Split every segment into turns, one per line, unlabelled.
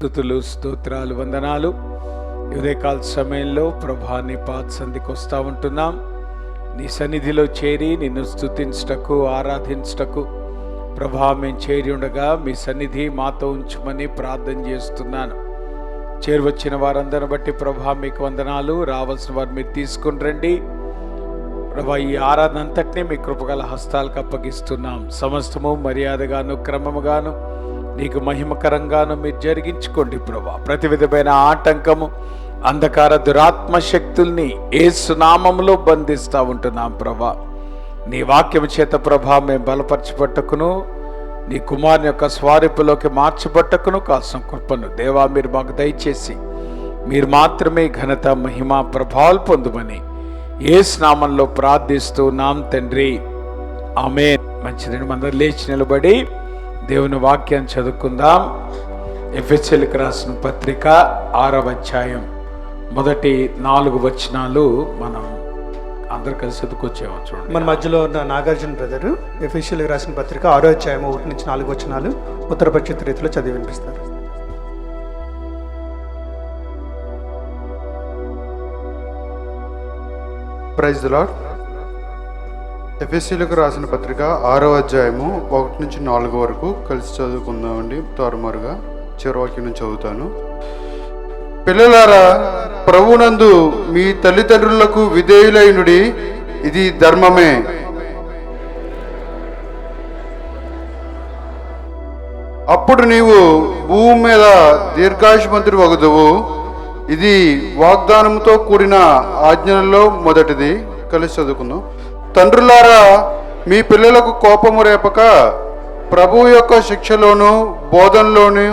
స్తుతులు, స్తోత్రాలు, వందనాలు. ఉదయకాల సమయంలో ప్రభా నీ పాద సంధికి వస్తూ ఉంటున్నాం. నీ సన్నిధిలో చేరి నిన్ను స్తుతించుటకు, ఆరాధించుటకు ప్రభా మేము చేరి ఉండగా మీ సన్నిధి మాతో ఉంచమని ప్రార్థన చేస్తున్నాను. చేరువచ్చిన వారందరిని బట్టి ప్రభా మీకు వందనాలు. రావాల్సిన వారు మీరు తీసుకుని రండి ప్రభా. ఈ ఆరాధన అంతటినీ మీ కృపగల హస్తాలకు అప్పగిస్తున్నాం. సమస్తము మర్యాదగాను క్రమముగాను నీకు మహిమకరంగాను మీరు జరిగించుకోండి ప్రభా. ప్రతి విధమైన ఆటంకము, అంధకార దురాత్మ శక్తుల్ని యేసు నామములో బంధిస్తూ ఉంటున్నాం ప్రభా. నీ వాక్యము చేత ప్రభా మేము బలపరచబట్టకును, నీ కుమారుని యొక్క స్వారూపులోకి మార్చబట్టకును కాసం కృపను దేవా మీరు మాకు దయచేసి మీరు మాత్రమే ఘనత, మహిమ, ప్రభావాలు పొందుమని యేసు నామంలో ప్రార్థిస్తున్నాం తండ్రి, ఆమేన్. మంచిదండి, మనందరూ లేచి నిలబడి దేవుని వాక్యాన్ని చదువుకుందాం. ఎఫెసీయులకు రాసిన పత్రిక 6వ అధ్యాయం మొదటి 4 వచనాలు మనం అందరు కలిసి చదువుకొచ్చేమో చూడండి.
మన మధ్యలో ఉన్న నాగార్జున బ్రదరు ఎఫెసీయులకు రాసిన పత్రిక 6వ అధ్యాయం 1 నుంచి 4 వచనాలు ఉత్తరపక్షిత రీతిలో చదివి వినిపిస్తారు.
Praise the lord. ఎఫెసీయులకు రాసిన పత్రిక 6వ అధ్యాయము 1 నుంచి 4 వరకు కలిసి చదువుకుందామండి. తారుమారుగా చివరి నుంచి చదువుతాను. పిల్లలారా, ప్రభునందు మీ తల్లిదండ్రులకు విధేయులైనుడి, ఇది ధర్మమే. అప్పుడు నీవు భూమి మీద దీర్ఘాయుష్మంతుడు వగుదువు. ఇది వాగ్దానంతో కూడిన ఆజ్ఞలలో మొదటిది. కలిసి చదువుకుందాం. తండ్రులారా, మీ పిల్లలకు కోపము రేపక ప్రభువు యొక్క శిక్షలోను బోధనలోను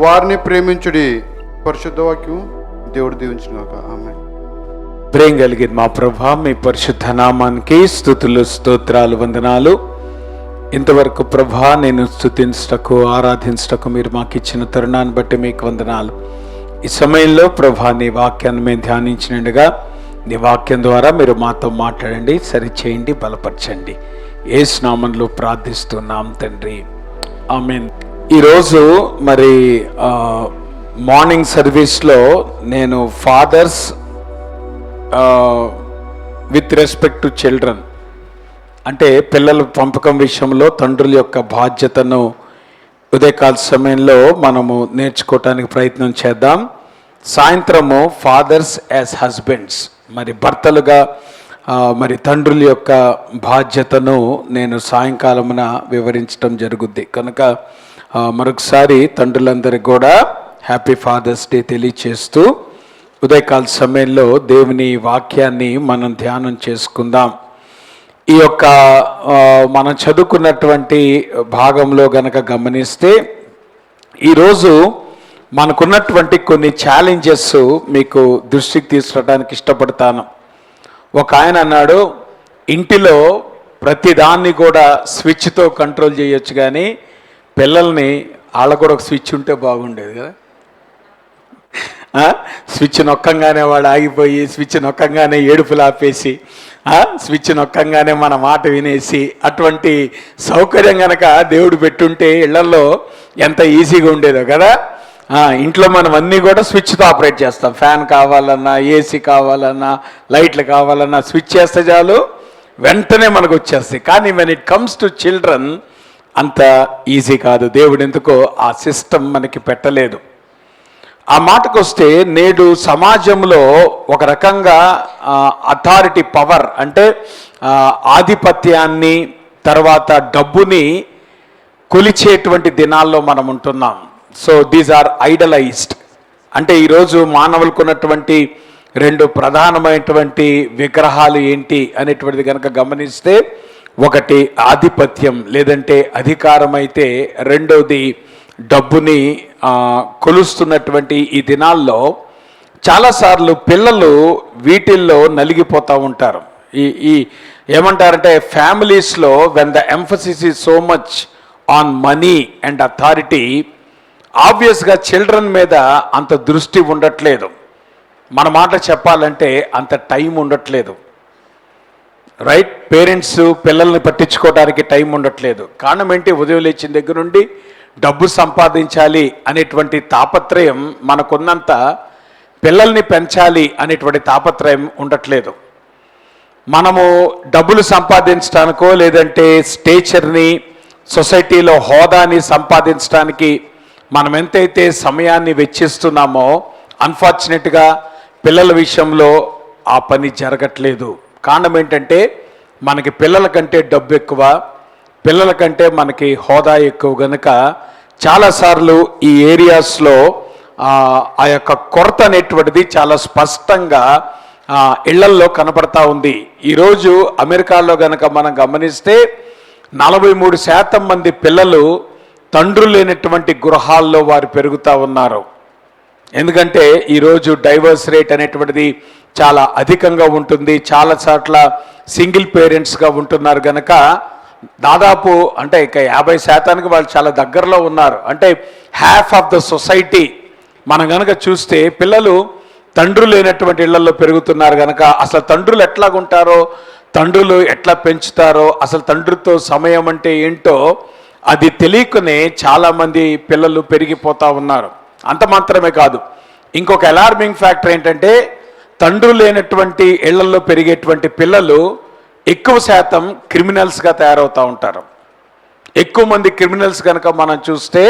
వారిని ప్రేమించుడి. పరిశుద్ధ వాక్యం దేవుడు దీవించుగాక. ఆమేన్.
ప్రేమ కలిగిన మా ప్రభా మీ పరిశుద్ధ నామానికి స్తుతులు, స్తోత్రాలు, వందనాలు. ఇంతవరకు ప్రభా నేను స్తుతించుటకు, ఆరాధించుటకు మీరు మాకు ఇచ్చిన తరుణాన్ని బట్టి మీకు వందనాలు. ఈ సమయంలో ప్రభా నీ వాక్యాన్ని మేము ధ్యానించినట్టుగా నీ వాక్యం ద్వారా మీరు మాతో మాట్లాడండి, సరిచేయండి, బలపరచండి. యేసు నామములో ప్రార్థిస్తున్నాం తండ్రి, ఆమేన్. ఈరోజు మరి మార్నింగ్ సర్వీస్లో నేను fathers with respect to children అంటే పిల్లల పెంపకం విషయంలో తండ్రుల యొక్క బాధ్యతను ఉదయకాల సమయంలో మనము నేర్చుకోవటానికి ప్రయత్నం చేద్దాం. సాయంత్రము ఫాదర్స్ యాజ్ హస్బెండ్స్, మరి భర్తలుగా మరి తండ్రుల యొక్క బాధ్యతను నేను సాయంకాలమున వివరించడం జరుగుద్ది. కనుక మరొకసారి తండ్రులందరికీ కూడా హ్యాపీ ఫాదర్స్ డే తెలియచేస్తూ ఉదయకాల సమయంలో దేవుని వాక్యాన్ని మనం ధ్యానం చేసుకుందాం. ఈ యొక్క మనం చదువుకున్నటువంటి భాగంలో గనక గమనిస్తే ఈరోజు మనకున్నటువంటి కొన్ని ఛాలెంజెస్ మీకు దృష్టికి తీసుకురావడానికి ఇష్టపడతాను. ఒక ఆయన అన్నాడు, ఇంటిలో ప్రతిదాన్ని కూడా స్విచ్తో కంట్రోల్ చేయొచ్చు, కానీ పిల్లల్ని వాళ్ళకు కూడా ఒక స్విచ్ ఉంటే బాగుండేది కదా. స్విచ్ నొక్కంగానే వాడు ఆగిపోయి, స్విచ్ నొక్కంగానే ఏడుపులు ఆపేసి, స్విచ్ నొక్కంగానే మన మాట వినేసి, అటువంటి సౌకర్యం కనుక దేవుడు పెట్టుంటే ఇళ్లలో ఎంత ఈజీగా ఉండేదో కదా. ఇంట్లో మనం అన్నీ కూడా స్విచ్తో ఆపరేట్ చేస్తాం. ఫ్యాన్ కావాలన్నా, ఏసీ కావాలన్నా, లైట్లు కావాలన్నా స్విచ్ చేస్తే చాలు, వెంటనే మనకు వచ్చేస్తాయి. కానీ when it comes to children అంత ఈజీ కాదు. దేవుడు ఎందుకో ఆ సిస్టమ్ మనకి పెట్టలేదు. ఆ మాటకు వస్తే నేడు సమాజంలో ఒక రకంగా అథారిటీ, పవర్ అంటే ఆధిపత్యాన్ని, తర్వాత డబ్బుని కొలిచేటువంటి దినాల్లో మనం ఉంటున్నాం. So these are idealized. అంటే ఈరోజు మానవులకు ఉన్నటువంటి 2 ప్రధానమైనటువంటి విగ్రహాలు ఏంటి అనేటువంటిది కనుక గమనిస్తే, ఒకటి ఆధిపత్యం లేదంటే అధికారం అయితే, రెండవది డబ్బుని కొలుస్తున్నటువంటి ఈ దినాల్లో చాలాసార్లు పిల్లలు వీటిల్లో నలిగిపోతూ ఉంటారు. ఈ ఏమంటారంటే ఫ్యామిలీస్లో when the emphasis is so much on money and authority, ఆబ్వియస్గా చిల్డ్రన్ మీద అంత దృష్టి ఉండట్లేదు. మన మాట చెప్పాలంటే అంత టైం ఉండట్లేదు. రైట్? పేరెంట్స్ పిల్లల్ని పట్టించుకోవడానికి టైం ఉండట్లేదు. కారణం ఏంటి? ఉదయం లేచిన దగ్గర నుండి డబ్బు సంపాదించాలి అనేటువంటి తాపత్రయం మనకున్నంత పిల్లల్ని పెంచాలి అనేటువంటి తాపత్రయం ఉండట్లేదు. మనము డబ్బులు సంపాదించడానికో లేదంటే స్టేచర్ని, సొసైటీలో హోదాని సంపాదించడానికి మనం ఎంతైతే సమయాన్ని వెచ్చిస్తున్నామో అన్ఫార్చునేట్గా పిల్లల విషయంలో ఆ పని జరగట్లేదు. కారణం ఏంటంటే మనకి పిల్లల కంటే డబ్బు ఎక్కువ, పిల్లల కంటే మనకి హోదా ఎక్కువ గనుక చాలాసార్లు ఈ ఏరియాస్లో ఆ యొక్క కొరత అనేటువంటిది చాలా స్పష్టంగా ఇళ్లల్లో కనపడతా ఉంది. ఈరోజు అమెరికాలో గనక మనం గమనిస్తే 43% మంది పిల్లలు తండ్రులు లేనటువంటి గృహాల్లో వారు పెరుగుతూ ఉన్నారు. ఎందుకంటే ఈరోజు డైవర్స్ రేట్ అనేటువంటిది చాలా అధికంగా ఉంటుంది. చాలా చోట్ల సింగిల్ పేరెంట్స్గా ఉంటున్నారు కనుక దాదాపు అంటే ఇక 50% వాళ్ళు చాలా దగ్గరలో ఉన్నారు. అంటే హాఫ్ ఆఫ్ ద సొసైటీ మనం కనుక చూస్తే పిల్లలు తండ్రులు లేనటువంటి ఇళ్లలో పెరుగుతున్నారు కనుక అసలు తండ్రులు ఎట్లాగుంటారో, తండ్రులు ఎట్లా పెంచుతారో, అసలు తండ్రితో సమయం అంటే ఏంటో అది తెలియకనే చాలామంది పిల్లలు పెరిగిపోతూ ఉన్నారు. అంత మాత్రమే కాదు, ఇంకొక అలార్మింగ్ ఫ్యాక్టర్ ఏంటంటే తండ్రులు లేనటువంటి ఇళ్లలో పెరిగేటువంటి పిల్లలు ఎక్కువ శాతం క్రిమినల్స్గా తయారవుతూ ఉంటారు. ఎక్కువ మంది క్రిమినల్స్ కనుక మనం చూస్తే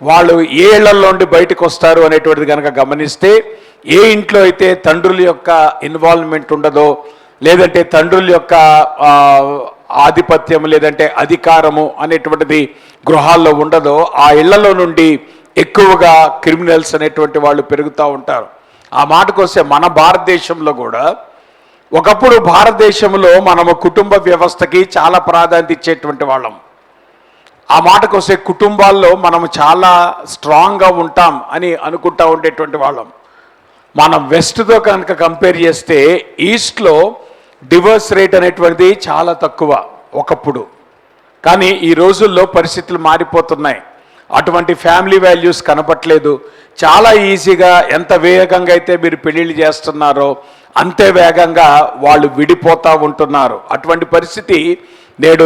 వాళ్ళు ఏ ఇళ్లలో నుండి బయటకు వస్తారు అనేటువంటిది కనుక గమనిస్తే ఏ ఇంట్లో అయితే తండ్రుల యొక్క ఇన్వాల్వ్మెంట్ ఉండదో, లేదంటే తండ్రుల యొక్క ఆధిపత్యం లేదంటే అధికారము అనేటువంటిది గృహాల్లో ఉండదో ఆ ఇళ్లలో నుండి ఎక్కువగా క్రిమినల్స్ అనేటువంటి వాళ్ళు పెరుగుతూ ఉంటారు. ఆ మాటకు వస్తే మన భారతదేశంలో కూడా ఒకప్పుడు భారతదేశంలో మనము కుటుంబ వ్యవస్థకి చాలా ప్రాధాన్యత ఇచ్చేటువంటి వాళ్ళం. ఆ మాటకు వస్తే కుటుంబాల్లో మనము చాలా స్ట్రాంగ్గా ఉంటాం అని అనుకుంటా ఉండేటువంటి వాళ్ళం. మనం వెస్ట్తో కనుక కంపేర్ చేస్తే ఈస్ట్లో డివోర్స్ రేట్ అనేటువంటిది చాలా తక్కువ ఒకప్పుడు. కానీ ఈ రోజుల్లో పరిస్థితులు మారిపోతున్నాయి. అటువంటి ఫ్యామిలీ వాల్యూస్ కనపట్లేదు. చాలా ఈజీగా ఎంత వేగంగా అయితే మీరు పెళ్ళిళ్ళు చేస్తున్నారో అంతే వేగంగా వాళ్ళు విడిపోతూ ఉంటున్నారు. అటువంటి పరిస్థితి నేడు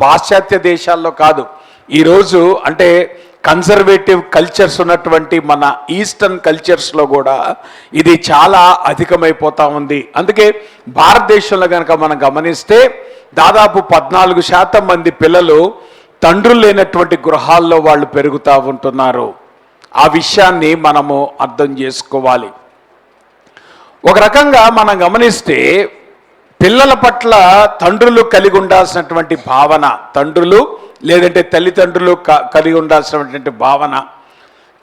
పాశ్చాత్య దేశాల్లో కాదు, ఈరోజు అంటే కన్జర్వేటివ్ కల్చర్స్ ఉన్నటువంటి మన ఈస్టర్న్ కల్చర్స్లో కూడా ఇది చాలా అధికమైపోతూ ఉంది. అందుకే భారతదేశంలో కనుక మనం గమనిస్తే దాదాపు 14% మంది పిల్లలు తండ్రులు లేనటువంటి గృహాల్లో వాళ్ళు పెరుగుతూ ఉంటున్నారు. ఆ విషయాన్ని మనము అర్థం చేసుకోవాలి. ఒక రకంగా మనం గమనిస్తే పిల్లల పట్ల తండ్రులు కలిగి ఉండాల్సినటువంటి భావన, తండ్రులు లేదంటే తల్లిదండ్రులు కలిగి ఉండాల్సినటువంటి భావన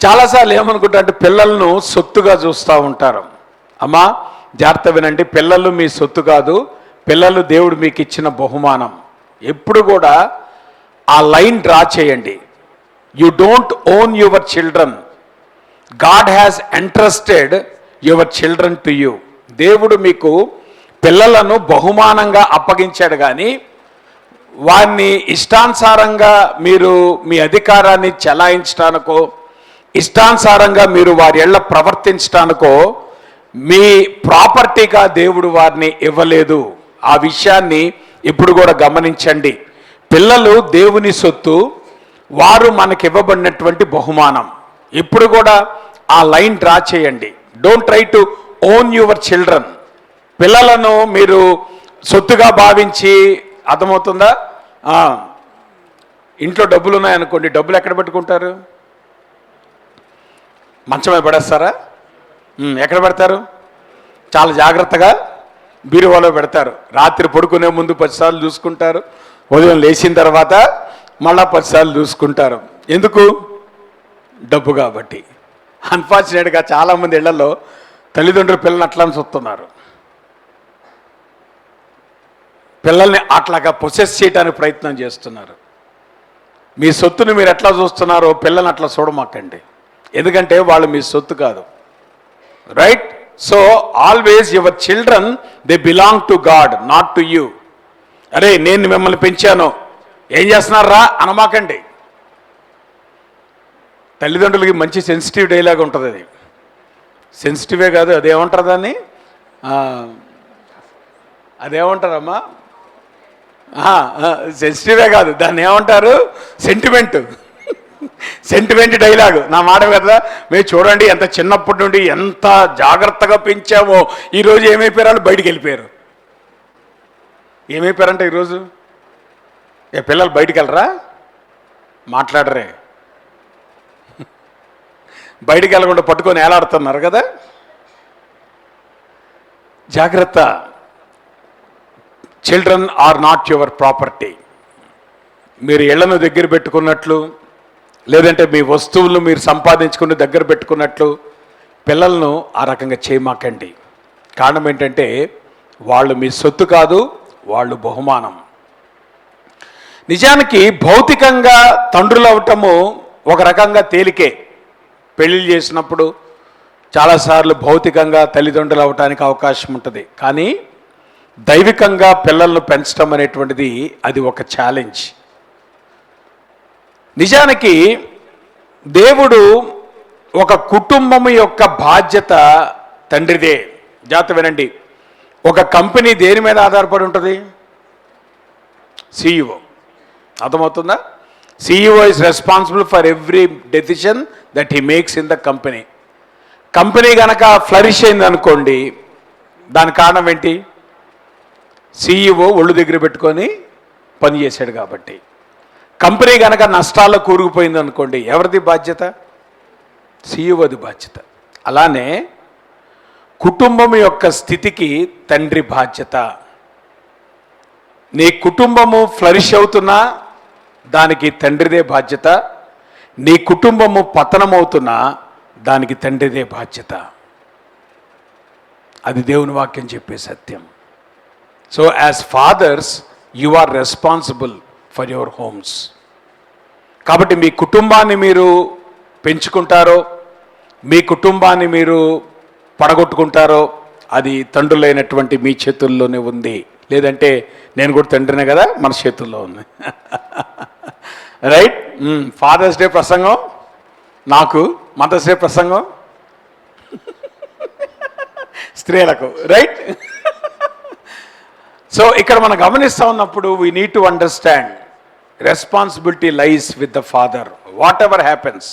చాలాసార్లు ఏమనుకుంటారంటే పిల్లలను సొత్తుగా చూస్తూ ఉంటారు. అమ్మా జాగ్రత్త వినండి, పిల్లలు మీ సొత్తు కాదు, పిల్లలు దేవుడు మీకు ఇచ్చిన బహుమానం. ఎప్పుడు కూడా ఆ లైన్ డ్రా చేయండి. You don't own your children, God has entrusted your children to you. దేవుడు మీకు పిల్లలను బహుమానంగా అప్పగించాడు, కానీ వారిని ఇష్టానుసారంగా మీరు మీ అధికారాన్ని చెలాయించడానికో, ఇష్టానుసారంగా మీరు వారి ఎళ్ళ ప్రవర్తించడానికో మీ ప్రాపర్టీగా దేవుడు వారిని ఇవ్వలేదు. ఆ విషయాన్ని ఇప్పుడు కూడా గమనించండి. పిల్లలు దేవుని సొత్తు, వారు మనకి ఇవ్వబడినటువంటి బహుమానం. ఇప్పుడు కూడా ఆ లైన్ డ్రా చేయండి. Don't try to own your children. పిల్లలను మీరు సొత్తుగా భావించి, అర్థమవుతుందా? ఇంట్లో డబ్బులు ఉన్నాయనుకోండి, డబ్బులు ఎక్కడ పెట్టుకుంటారు? మంచమే పడేస్తారా? ఎక్కడ పెడతారు? చాలా జాగ్రత్తగా బీరువాలో పెడతారు. రాత్రి పడుకునే ముందు 10 సార్లు చూసుకుంటారు, ఉదయం లేచిన తర్వాత మళ్ళా 10 సార్లు చూసుకుంటారు. ఎందుకు? డబ్బు కాబట్టి. అన్ఫార్చునేట్గా చాలామంది ఇళ్లలో తల్లిదండ్రులు పిల్లల్ని అట్లా చూస్తున్నారు. పిల్లల్ని అట్లాగా పొసెస్ చేయడానికి ప్రయత్నం చేస్తున్నారు. మీ సొత్తుని మీరు ఎట్లా చూస్తున్నారో పిల్లల్ని అట్లా చూడమాకండి, ఎందుకంటే వాళ్ళు మీ సొత్తు కాదు. Right? So always your children they belong to God, not to you. అరే నేను మిమ్మల్ని పెంచాను, ఏం చేస్తున్నారా అనమాకండి. తల్లిదండ్రులకి మంచి సెన్సిటివ్ డైలాగ్ ఉంటుంది. అది సెన్సిటివే కాదు, అదేమంటారు దాన్ని, అదేమంటారమ్మా, సెన్సిటివే కాదు, దాన్ని ఏమంటారు, సెంటిమెంట్. సెంటిమెంట్ డైలాగ్ నా మాట కదా. మేము చూడండి ఎంత చిన్నప్పటి నుండి ఎంత జాగ్రత్తగా పెంచామో, ఈరోజు ఏమైపోయారు వాళ్ళు బయటికి వెళ్ళిపోయారు. ఏమైపోయారంటే ఈరోజు పిల్లలు బయటికి వెళ్ళరా, మాట్లాడరే, బయటికి వెళ్ళకుండా పట్టుకొని ఏలాడుతున్నారు కదా. జాగ్రత్త. Children are not your property. మీరు ఇళ్లను దగ్గర పెట్టుకున్నట్లు, లేదంటే మీ వస్తువులను మీరు సంపాదించుకుని దగ్గర పెట్టుకున్నట్లు పిల్లలను ఆ రకంగా చేయమాకండి. కారణం ఏంటంటే వాళ్ళు మీ సొత్తు కాదు, వాళ్ళు బహుమానం. నిజానికి భౌతికంగా తండ్రులు అవటము ఒక రకంగా తేలికే. పెళ్ళిళ్ళు చేసినప్పుడు చాలాసార్లు భౌతికంగా తల్లిదండ్రులు అవటానికి అవకాశం ఉంటుంది. కానీ దైవికంగా పిల్లలను పెంచడం అనేటువంటిది అది ఒక ఛాలెంజ్. నిజానికి దేవుడు ఒక కుటుంబం యొక్క బాధ్యత తండ్రిదే. జాగ్రత్త వినండి. ఒక కంపెనీ దేని మీద ఆధారపడి ఉంటుంది? CEO. అర్థమవుతుందా? CEO is responsible for every decision that he makes in the company. Company కనుక ఫ్లరిష్ అయింది అనుకోండి, దాని కారణం ఏంటి? CEO ఒళ్ళు దగ్గర పెట్టుకొని పనిచేశాడు కాబట్టి. కంపెనీ కనుక నష్టాల్లో కూరుకుపోయింది అనుకోండి, ఎవరిది బాధ్యత? CEOది బాధ్యత. అలానే కుటుంబం యొక్క స్థితికి తండ్రి బాధ్యత. నీ కుటుంబము ఫ్లరిష్ అవుతున్నా దానికి తండ్రిదే బాధ్యత. నీ కుటుంబము పతనమవుతున్నా దానికి తండ్రిదే బాధ్యత. అది దేవుని వాక్యం చెప్పే సత్యం. So as fathers you are responsible for your homes. కాబట్టి మీ కుటుంబాన్ని మీరు పెంచుకుంటారో, మీ కుటుంబాన్ని మీరు పడగొట్టుకుంటారో, అది తండ్రులైనటువంటి మీ చేతుల్లోనే ఉంది. లేదంటే నేను కూడా తండ్రినే కదా, మన చేతుల్లో ఉంది. రైట్. ఫాదర్స్ డే ప్రసంగం నాకు, మదర్స్ డే ప్రసంగం స్త్రీలకు. రైట్. సో ఇక్కడ మనం గమనిస్తూ ఉన్నప్పుడు we need to understand responsibility lies with the father what ever happens.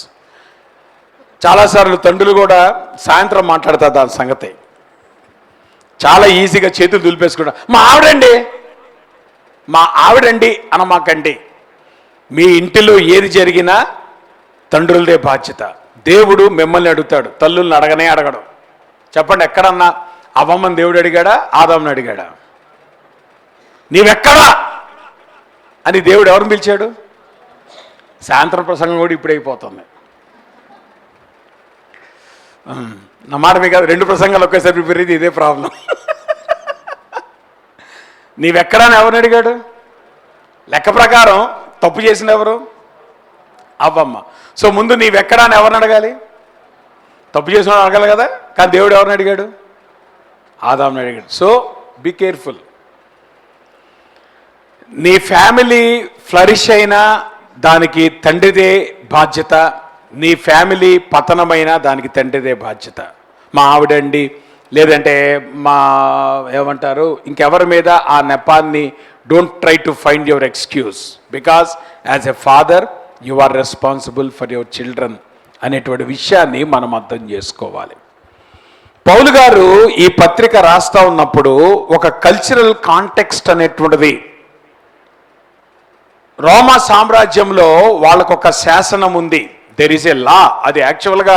చాలాసార్లు తండ్రులు కూడా సాయంత్రం మాట్లాడతారు దాని సంగతి. చాలా ఈజీగా చేతులు దులిపేసుకుంటా, మా ఆవిడండి అనమాకండి. మీ ఇంటిలో ఏది జరిగినా తండ్రులదే బాధ్యత. దేవుడు మిమ్మల్ని అడుగుతాడు, తల్లుల్ని అడగడం. చెప్పండి, ఎక్కడన్నా అవ్వమ్మని దేవుడు అడిగాడా, ఆదాముని అడిగాడా? నీవెక్కడా అని దేవుడు ఎవరిని పిలిచాడు? సాయంత్రం ప్రసంగం కూడా ఇప్పుడు అయిపోతుంది. నా మాట మీ కాదు, 2 ప్రసంగాలు ఒకేసారి ప్రిపేర్ అయితే ఇదే ప్రాబ్లం. నీవెక్కడా అని ఎవరిని అడిగాడు? లెక్క ప్రకారం తప్పు చేసిన ఎవరు? అవ్వమ్మ. సో ముందు నీవెక్కడా అని ఎవరిని అడగాలి? తప్పు చేసిన అడగాలి కదా. కానీ దేవుడు ఎవరిని అడిగాడు? ఆదాముని అడిగాడు. So be careful. నీ ఫ్యామిలీ ఫ్లరిష్ అయినా దానికి తండ్రిదే బాధ్యత. నీ ఫ్యామిలీ పతనమైన దానికి తండ్రిదే బాధ్యత. మా ఆవిడండి, లేదంటే మా ఏమంటారు ఇంకెవరి మీద ఆ నెపాన్ని don't try to find your excuse, because as a father you are responsible for your children అనేటువంటి విషయాన్ని మనం అర్థం చేసుకోవాలి. పౌలు గారు ఈ పత్రిక రాస్తా ఉన్నప్పుడు ఒక కల్చరల్ కాంటెక్స్ట్ అనేటువంటిది, రోమా సామ్రాజ్యంలో వాళ్ళకొక శాసనం ఉంది. దెర్ ఈజ్ ఏ లా. అది యాక్చువల్గా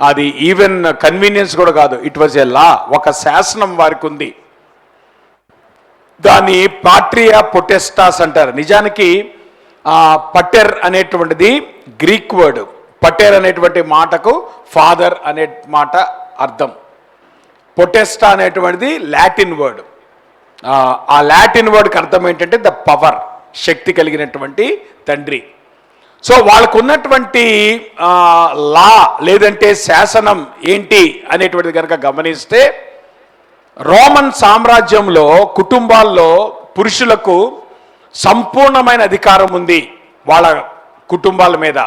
అది ఈవెన్ కన్వీనియన్స్ కూడా కాదు, ఇట్ వాజ్ ఏ లా. ఒక శాసనం వారికి ఉంది. దాన్ని పాట్రియా పొటెస్టాస్ అంటారు. నిజానికి పటెర్ అనేటువంటిది గ్రీక్ వర్డ్. పటెర్ అనేటువంటి మాటకు ఫాదర్ అనే మాట అర్థం. పొటెస్టా అనేటువంటిది లాటిన్ వర్డ్. ఆ లాటిన్ వర్డ్కి అర్థం ఏంటంటే ద పవర్, శక్తి కలిగినటువంటి తండ్రి. సో వాళ్ళకు ఉన్నటువంటి లా లేదంటే శాసనం ఏంటి అనేటువంటిది కనుక గమనిస్తే, రోమన్ సామ్రాజ్యంలో కుటుంబాల్లో పురుషులకు సంపూర్ణమైన అధికారం ఉంది వాళ్ళ కుటుంబాల మీద.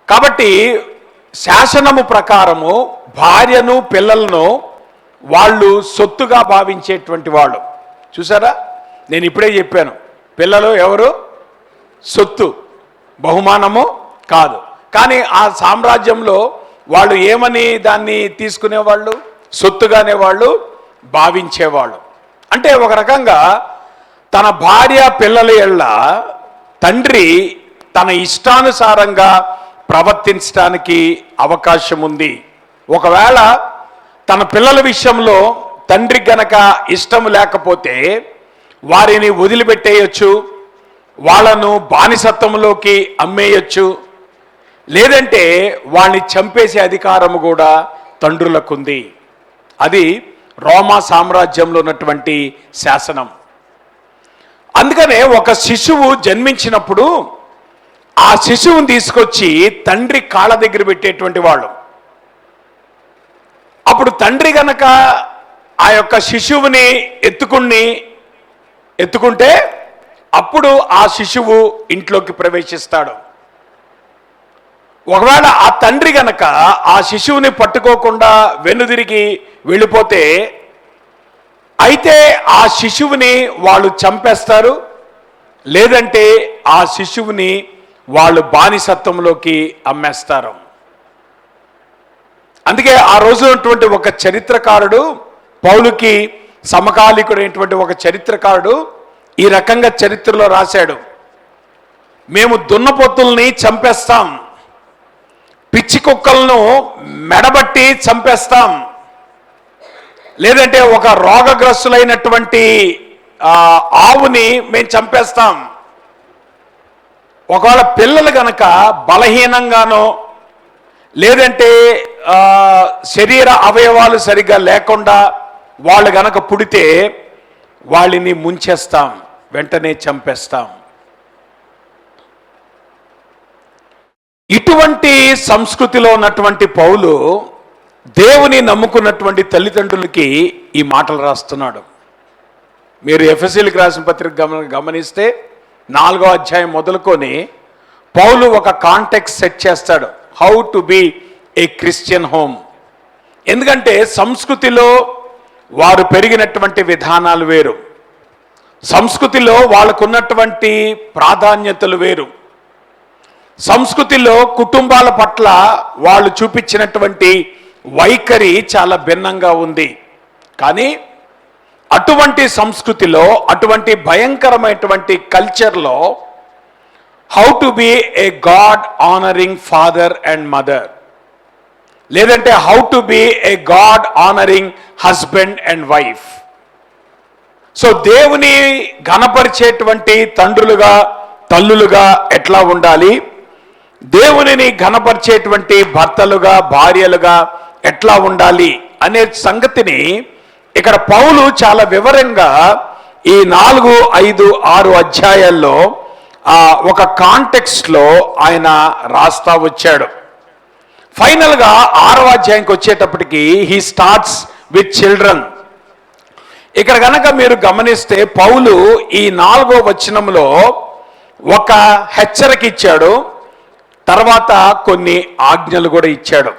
కాబట్టి శాసనము ప్రకారము భార్యను పిల్లలను వాళ్ళు సొత్తుగా భావించేటువంటి వాళ్ళు. చూసారా, నేను ఇప్పుడే చెప్పాను, పిల్లలు ఎవరు? సొత్తు, బహుమానము కాదు. కానీ ఆ సామ్రాజ్యంలో వాళ్ళు ఏమని దాన్ని తీసుకునేవాళ్ళు? సొత్తుగానే వాళ్ళు భావించేవాళ్ళు. అంటే ఒక రకంగా తన భార్య పిల్లల ఎళ్ళ తండ్రి తన ఇష్టానుసారంగా ప్రవర్తించడానికి అవకాశం ఉంది. ఒకవేళ తన పిల్లల విషయంలో తండ్రి గనక ఇష్టం లేకపోతే వారిని వదిలిపెట్టేయచ్చు, వాళ్ళను బానిసత్వంలోకి అమ్మేయచ్చు, లేదంటే వాళ్ళని చంపేసే అధికారం కూడా తండ్రులకుంది. అది రోమా సామ్రాజ్యంలో ఉన్నటువంటి శాసనం. అందుకనే ఒక శిశువు జన్మించినప్పుడు ఆ శిశువుని తీసుకొచ్చి తండ్రి కాళ్ళ దగ్గర పెట్టేటువంటి వాళ్ళు. అప్పుడు తండ్రి గనక ఆ యొక్క శిశువుని ఎత్తుకుంటే అప్పుడు ఆ శిశువు ఇంట్లోకి ప్రవేశిస్తాడు. ఒకవేళ ఆ తండ్రి గనక ఆ శిశువుని పట్టుకోకుండా వెనుదిరిగి వెళ్ళిపోతే అయితే ఆ శిశువుని వాళ్ళు చంపేస్తారు, లేదంటే ఆ శిశువుని వాళ్ళు బానిసత్వంలోకి అమ్మేస్తారు. అందుకే ఆ రోజు ఉన్నటువంటి ఒక చరిత్రకారుడు, పౌలుకి సమకాలీకుడైనటువంటి ఒక చరిత్రకారుడు ఈ రకంగా చరిత్రలో రాశాడు. మేము దున్నపోతుల్ని చంపేస్తాం, పిచ్చి కుక్కలను మెడబట్టి చంపేస్తాం, లేదంటే ఒక రోగగ్రస్తులైనటువంటి ఆవుని మేము చంపేస్తాం. ఒకవేళ పిల్లలు గనక బలహీనంగానో లేదంటే శరీర అవయవాలు సరిగ్గా లేకుండా వాళ్ళు గనక పుడితే వాళ్ళని ముంచేస్తాం, వెంటనే చంపేస్తాం. ఇటువంటి సంస్కృతిలో ఉన్నటువంటి పౌలు దేవుని నమ్ముకున్నటువంటి తల్లిదండ్రులకి ఈ మాటలు రాస్తున్నాడు. మీరు ఎఫెసీయులకు రాసిన పత్రిక గమనిస్తే 4వ అధ్యాయం మొదలుకొని పౌలు ఒక కాంటెక్స్ట్ సెట్ చేస్తాడు, how to be a Christian home. ఎందుకంటే సంస్కృతిలో వారు పెరిగినటువంటి విధానాలు వేరు, సంస్కృతిలో వాళ్ళకున్నటువంటి ప్రాధాన్యతలు వేరు, సంస్కృతిలో కుటుంబాల పట్ల వాళ్ళు చూపించినటువంటి వైఖరి చాలా భిన్నంగా ఉంది. కానీ అటువంటి సంస్కృతిలో, అటువంటి భయంకరమైనటువంటి కల్చర్లో how to be a God honouring father and mother, లేదంటే how to be a God honouring husband and wife. So దేవుని ఘనపరిచేటువంటి తండ్రులుగా, తల్లులుగా ఎట్లా ఉండాలి, దేవునిని ఘనపరిచేటువంటి భర్తలుగా, భార్యలుగా ఎట్లా ఉండాలి అనే సంగతిని ఇక్కడ పౌలు చాలా వివరంగా ఈ 4, 5, 6 అధ్యాయాల్లో ఒక కాంటెక్స్ట్లో ఆయన రాస్తా వచ్చాడు. ఫైనల్గా 6వ అధ్యాయంకి వచ్చేటప్పటికి హీ స్టార్ట్స్ విత్ చిల్డ్రన్. ఇక్కడ కనుక మీరు గమనిస్తే పౌలు ఈ 4వ వచనంలో ఒక హెచ్చరిక ఇచ్చాడు, తర్వాత కొన్ని ఆజ్ఞలు కూడా ఇచ్చాడు.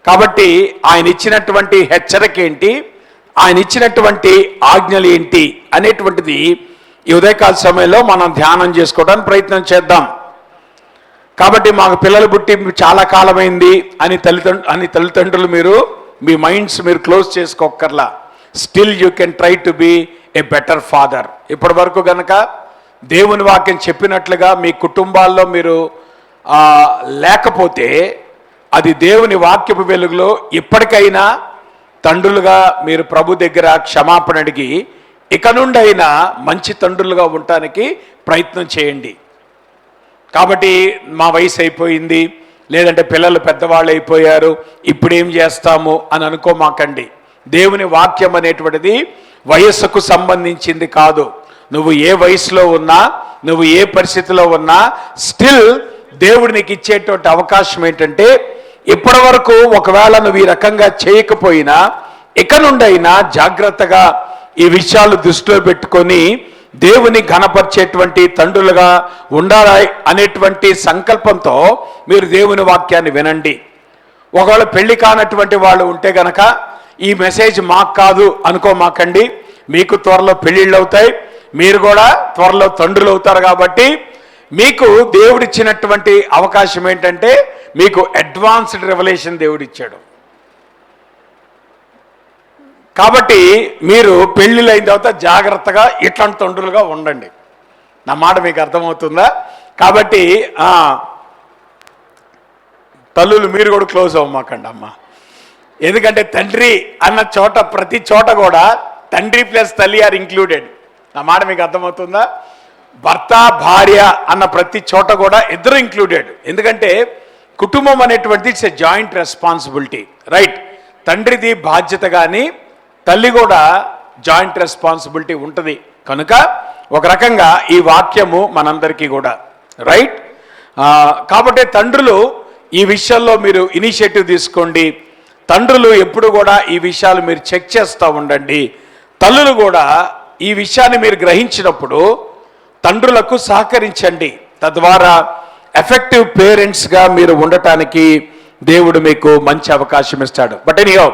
కాబట్టి ఆయన ఇచ్చినటువంటి హెచ్చరిక ఏంటి, ఆయన ఇచ్చినటువంటి ఆజ్ఞలు ఏంటి అనేటువంటిది ఈ ఉదయకాల సమయంలో మనం ధ్యానం చేసుకోవడానికి ప్రయత్నం చేద్దాం. కాబట్టి మాకు పిల్లలు పుట్టి చాలా కాలమైంది అని తల్లిదండ్రులు మీరు మీ మైండ్స్ మీరు క్లోజ్ చేసుకోక్కర్లా. Still you can try to be a better father. ఇప్పటి వరకు కనుక దేవుని వాక్యం చెప్పినట్లుగా మీ కుటుంబాల్లో మీరు లేకపోతే అది దేవుని వాక్యపు వెలుగులో ఇప్పటికైనా తండ్రులుగా మీరు ప్రభు దగ్గర క్షమాపణ అడిగి ఇక నుండి అయినా మంచి తండ్రులుగా ఉండటానికి ప్రయత్నం చేయండి. కాబట్టి మా వయసు అయిపోయింది, లేదంటే పిల్లలు పెద్దవాళ్ళు అయిపోయారు, ఇప్పుడేం చేస్తాము అని అనుకోమాకండి. దేవుని వాక్యం అనేటువంటిది వయస్సుకు సంబంధించింది కాదు. నువ్వు ఏ వయసులో ఉన్నా, నువ్వు ఏ పరిస్థితిలో ఉన్నా, స్టిల్ దేవుడు నీకు ఇచ్చేటువంటి అవకాశం ఏంటంటే ఇప్పటి వరకు ఒకవేళ నువ్వు ఈ రకంగా చేయకపోయినా ఇక నుండైనా జాగ్రత్తగా ఈ విషయాలు దృష్టిలో పెట్టుకొని దేవుని ఘనపరిచేటువంటి తండ్రులుగా ఉండాలి అనేటువంటి సంకల్పంతో మీరు దేవుని వాక్యాన్ని వినండి. ఒకవేళ పెళ్లి కానటువంటి వాళ్ళు ఉంటే గనక ఈ మెసేజ్ మాకు కాదు అనుకోమాకండి. మీకు త్వరలో పెళ్ళిళ్ళు అవుతాయి, మీరు కూడా త్వరలో తండ్రులు అవుతారు. కాబట్టి మీకు దేవుడిచ్చినటువంటి అవకాశం ఏంటంటే మీకు అడ్వాన్స్డ్ రెవల్యూషన్ దేవుడిచ్చాడు. కాబట్టి మీరు పెళ్ళిళ్ళైన తర్వాత జాగ్రత్తగా ఇట్లాంటి తండ్రులుగా ఉండండి. నా మాట మీకు అర్థమవుతుందా? కాబట్టి తల్లులు మీరు కూడా క్లోజ్ అవ్వమాకండి అమ్మ. ఎందుకంటే తండ్రి అన్న చోట ప్రతి చోట కూడా తండ్రి ప్లస్ తల్లి ఆర్ ఇంక్లూడెడ్. నా మాట మీకు అర్థమవుతుందా? భర్త భార్య అన్న ప్రతి చోట కూడా ఇద్దరు ఇంక్లూడెడ్. ఎందుకంటే కుటుంబం అనేటువంటిది it's a joint responsibility, right? తండ్రిది బాధ్యత కానీ తల్లి కూడా జాయింట్ రెస్పాన్సిబిలిటీ ఉంటుంది. కనుక ఒక రకంగా ఈ వాక్యము మనందరికీ కూడా రైట్. కాబట్టి తండ్రులు ఈ విషయాల్లో మీరు ఇనిషియేటివ్ తీసుకోండి. తండ్రులు ఎప్పుడు కూడా ఈ విషయాలు మీరు చెక్ చేస్తూ ఉండండి. తల్లులు కూడా ఈ విషయాన్ని మీరు గ్రహించినప్పుడు తండ్రులకు సహకరించండి. తద్వారా ఎఫెక్టివ్ పేరెంట్స్గా మీరు ఉండటానికి దేవుడు మీకు మంచి అవకాశం ఇస్తాడు. బట్ ఎనీహౌ,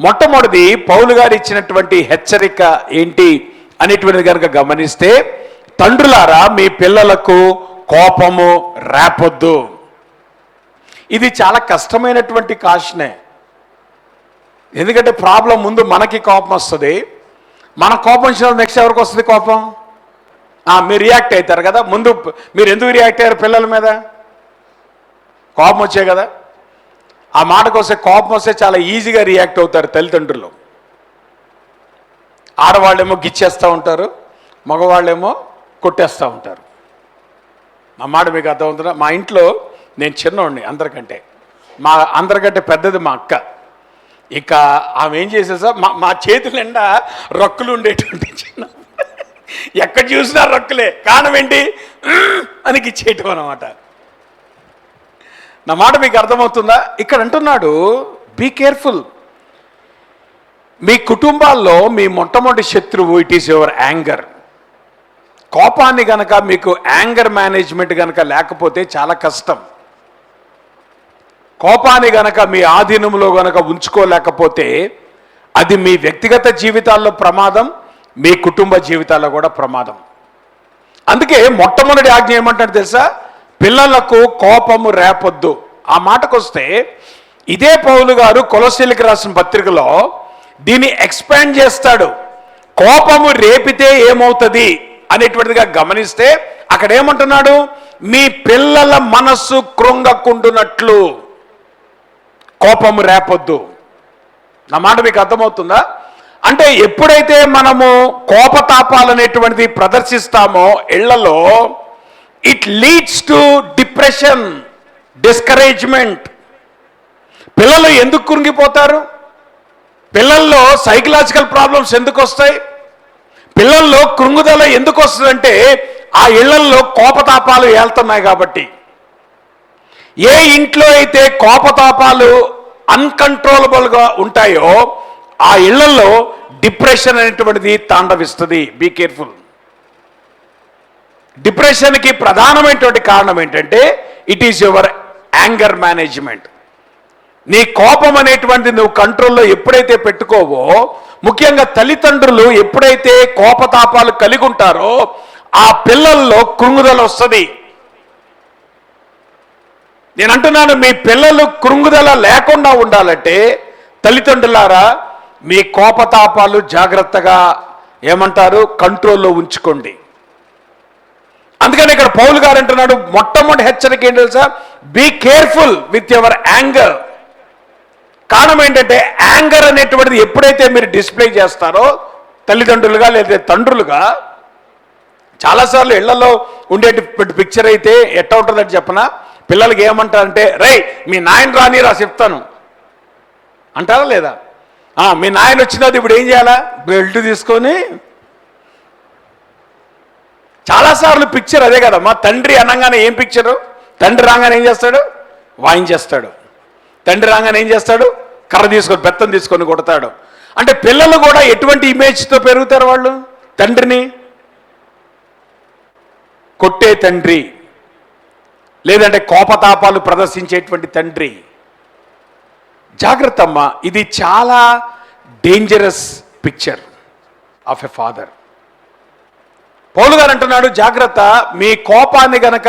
మొట్టమొదటిది పౌలు గారు ఇచ్చినటువంటి హెచ్చరిక ఏంటి అనేటువంటిది కనుక గమనిస్తే, తండ్రులారా మీ పిల్లలకు కోపము రేపొద్దు. ఇది చాలా కష్టమైనటువంటి కాషనే. ఎందుకంటే ప్రాబ్లం ముందు మనకి కోపం వస్తుంది. మన కోపం వచ్చిన నెక్స్ట్ ఎవరికి వస్తుంది కోపం? మీరు రియాక్ట్ అవుతారు కదా. ముందు మీరు ఎందుకు రియాక్ట్ అయ్యారు? పిల్లల మీద కోపం వచ్చే కదా. ఆ మాటకు వస్తే కోపం వస్తే చాలా ఈజీగా రియాక్ట్ అవుతారు తల్లిదండ్రులు. ఆడవాళ్ళేమో గిచ్చేస్తూ ఉంటారు, మగవాళ్ళేమో కొట్టేస్తూ ఉంటారు. మా మాట మీకు అర్థమవుతుందా? మా ఇంట్లో నేను చిన్నోడిని, అందరికంటే పెద్దది మా అక్క. ఇక ఆమె ఏం చేసేసా, మా చేతుల నిండా రొక్కులు ఉండేటువంటి చిన్న, ఎక్కడ చూసినా రొక్కులే. కారణం ఏంటి? అని గిచ్చేయటం అన్నమాట. నా మాట మీకు అర్థమవుతుందా? ఇక్కడ అంటున్నాడు బీ కేర్ఫుల్. మీ కుటుంబాల్లో మీ మొట్టమొదటి శత్రువు ఇట్ ఈస్ యువర్ యాంగర్. కోపాన్ని గనక మీకు యాంగర్ మేనేజ్మెంట్ గనక లేకపోతే చాలా కష్టం. కోపాన్ని గనక మీ ఆధీనంలో గనక ఉంచుకోలేకపోతే అది మీ వ్యక్తిగత జీవితాల్లో ప్రమాదం, మీ కుటుంబ జీవితాల్లో కూడా ప్రమాదం. అందుకే మొట్టమొదటి ఆజ్ఞ ఏమంటాడు తెలుసా? పిల్లలకు కోపము రేపొద్దు. ఆ మాటకు వస్తే ఇదే పౌలు గారు కొలొస్సీలకు రాసిన పత్రికలో దీన్ని ఎక్స్పాండ్ చేస్తాడు. కోపము రేపితే ఏమవుతుంది అనేటువంటిదిగా గమనిస్తే అక్కడ ఏమంటున్నాడు? మీ పిల్లల మనస్సు కృంగకుండునట్లు కోపము రేపొద్దు. నా మాట మీకు అర్థమవుతుందా? అంటే ఎప్పుడైతే మనము కోపతాపాలు అనేటువంటిది ప్రదర్శిస్తామో ఇళ్లలో, it leads to depression, discouragement. పిల్లలు ఎందుకు కృంగిపోతారు? పిల్లల్లో సైకలాజికల్ ప్రాబ్లమ్స్ ఎందుకు వస్తాయి? పిల్లల్లో కృంగుదల ఎందుకు వస్తుందంటే ఆ ఇళ్లల్లో కోపతాపాలు ఏళ్తున్నాయి కాబట్టి. ఏ ఇంట్లో అయితే కోపతాపాలు అన్కంట్రోలబుల్గా ఉంటాయో ఆ ఇళ్లలో డిప్రెషన్ అనేటువంటిది తాండవిస్తుంది. Be careful. డిప్రెషన్కి ప్రధానమైనటువంటి కారణం ఏంటంటే it is your anger management. నీ కోపం అనేటువంటిది నువ్వు కంట్రోల్లో ఎప్పుడైతే పెట్టుకోవో, ముఖ్యంగా తల్లిదండ్రులు ఎప్పుడైతే కోపతాపాలు కలిగి ఉంటారో ఆ పిల్లల్లో కృంగుదల వస్తుంది. నేను అంటున్నాను, మీ పిల్లలు కృంగుదల లేకుండా ఉండాలంటే తల్లిదండ్రులారా మీ కోపతాపాలు జాగ్రత్తగా ఏమంటారు కంట్రోల్లో ఉంచుకోండి. అందుకని ఇక్కడ పౌలు గారు అంటున్నాడు మొట్టమొదటి హెచ్చరిక ఏంటి తెలుసా? Be careful with your anger. కారణం ఏంటంటే యాంగర్ అనేటువంటిది ఎప్పుడైతే మీరు డిస్ప్లే చేస్తారో తల్లిదండ్రులుగా లేదా తండ్రులుగా, చాలాసార్లు ఇళ్లలో ఉండేటువంటి పిక్చర్ అయితే ఎట్లా ఉంటుందని చెప్పనా, పిల్లలకి ఏమంటారంటే రై మీ నాయన రానిరా చెప్తాను అంటారా లేదా? మీ నాయన వచ్చినది ఇప్పుడు ఏం చేయాలా? బెల్ట్ తీసుకొని. చాలాసార్లు పిక్చర్ అదే కదమ్మా. తండ్రి అనగానే ఏం పిక్చరు? తండ్రి రాగానే ఏం చేస్తాడు? వాయించేస్తాడు. తండ్రి రాగానే ఏం చేస్తాడు? కర్ర తీసుకొని బెత్తం తీసుకొని కొడతాడు. అంటే పిల్లలు కూడా ఎటువంటి ఇమేజ్తో పెరుగుతారు? వాళ్ళు తండ్రిని కొట్టే తండ్రి, లేదంటే కోపతాపాలు ప్రదర్శించేటువంటి తండ్రి. జాగ్రత్త అమ్మా, ఇది చాలా dangerous picture of a father. పౌలు గారు అంటున్నాడు, జాగ్రత్త, మీ కోపాన్ని గనక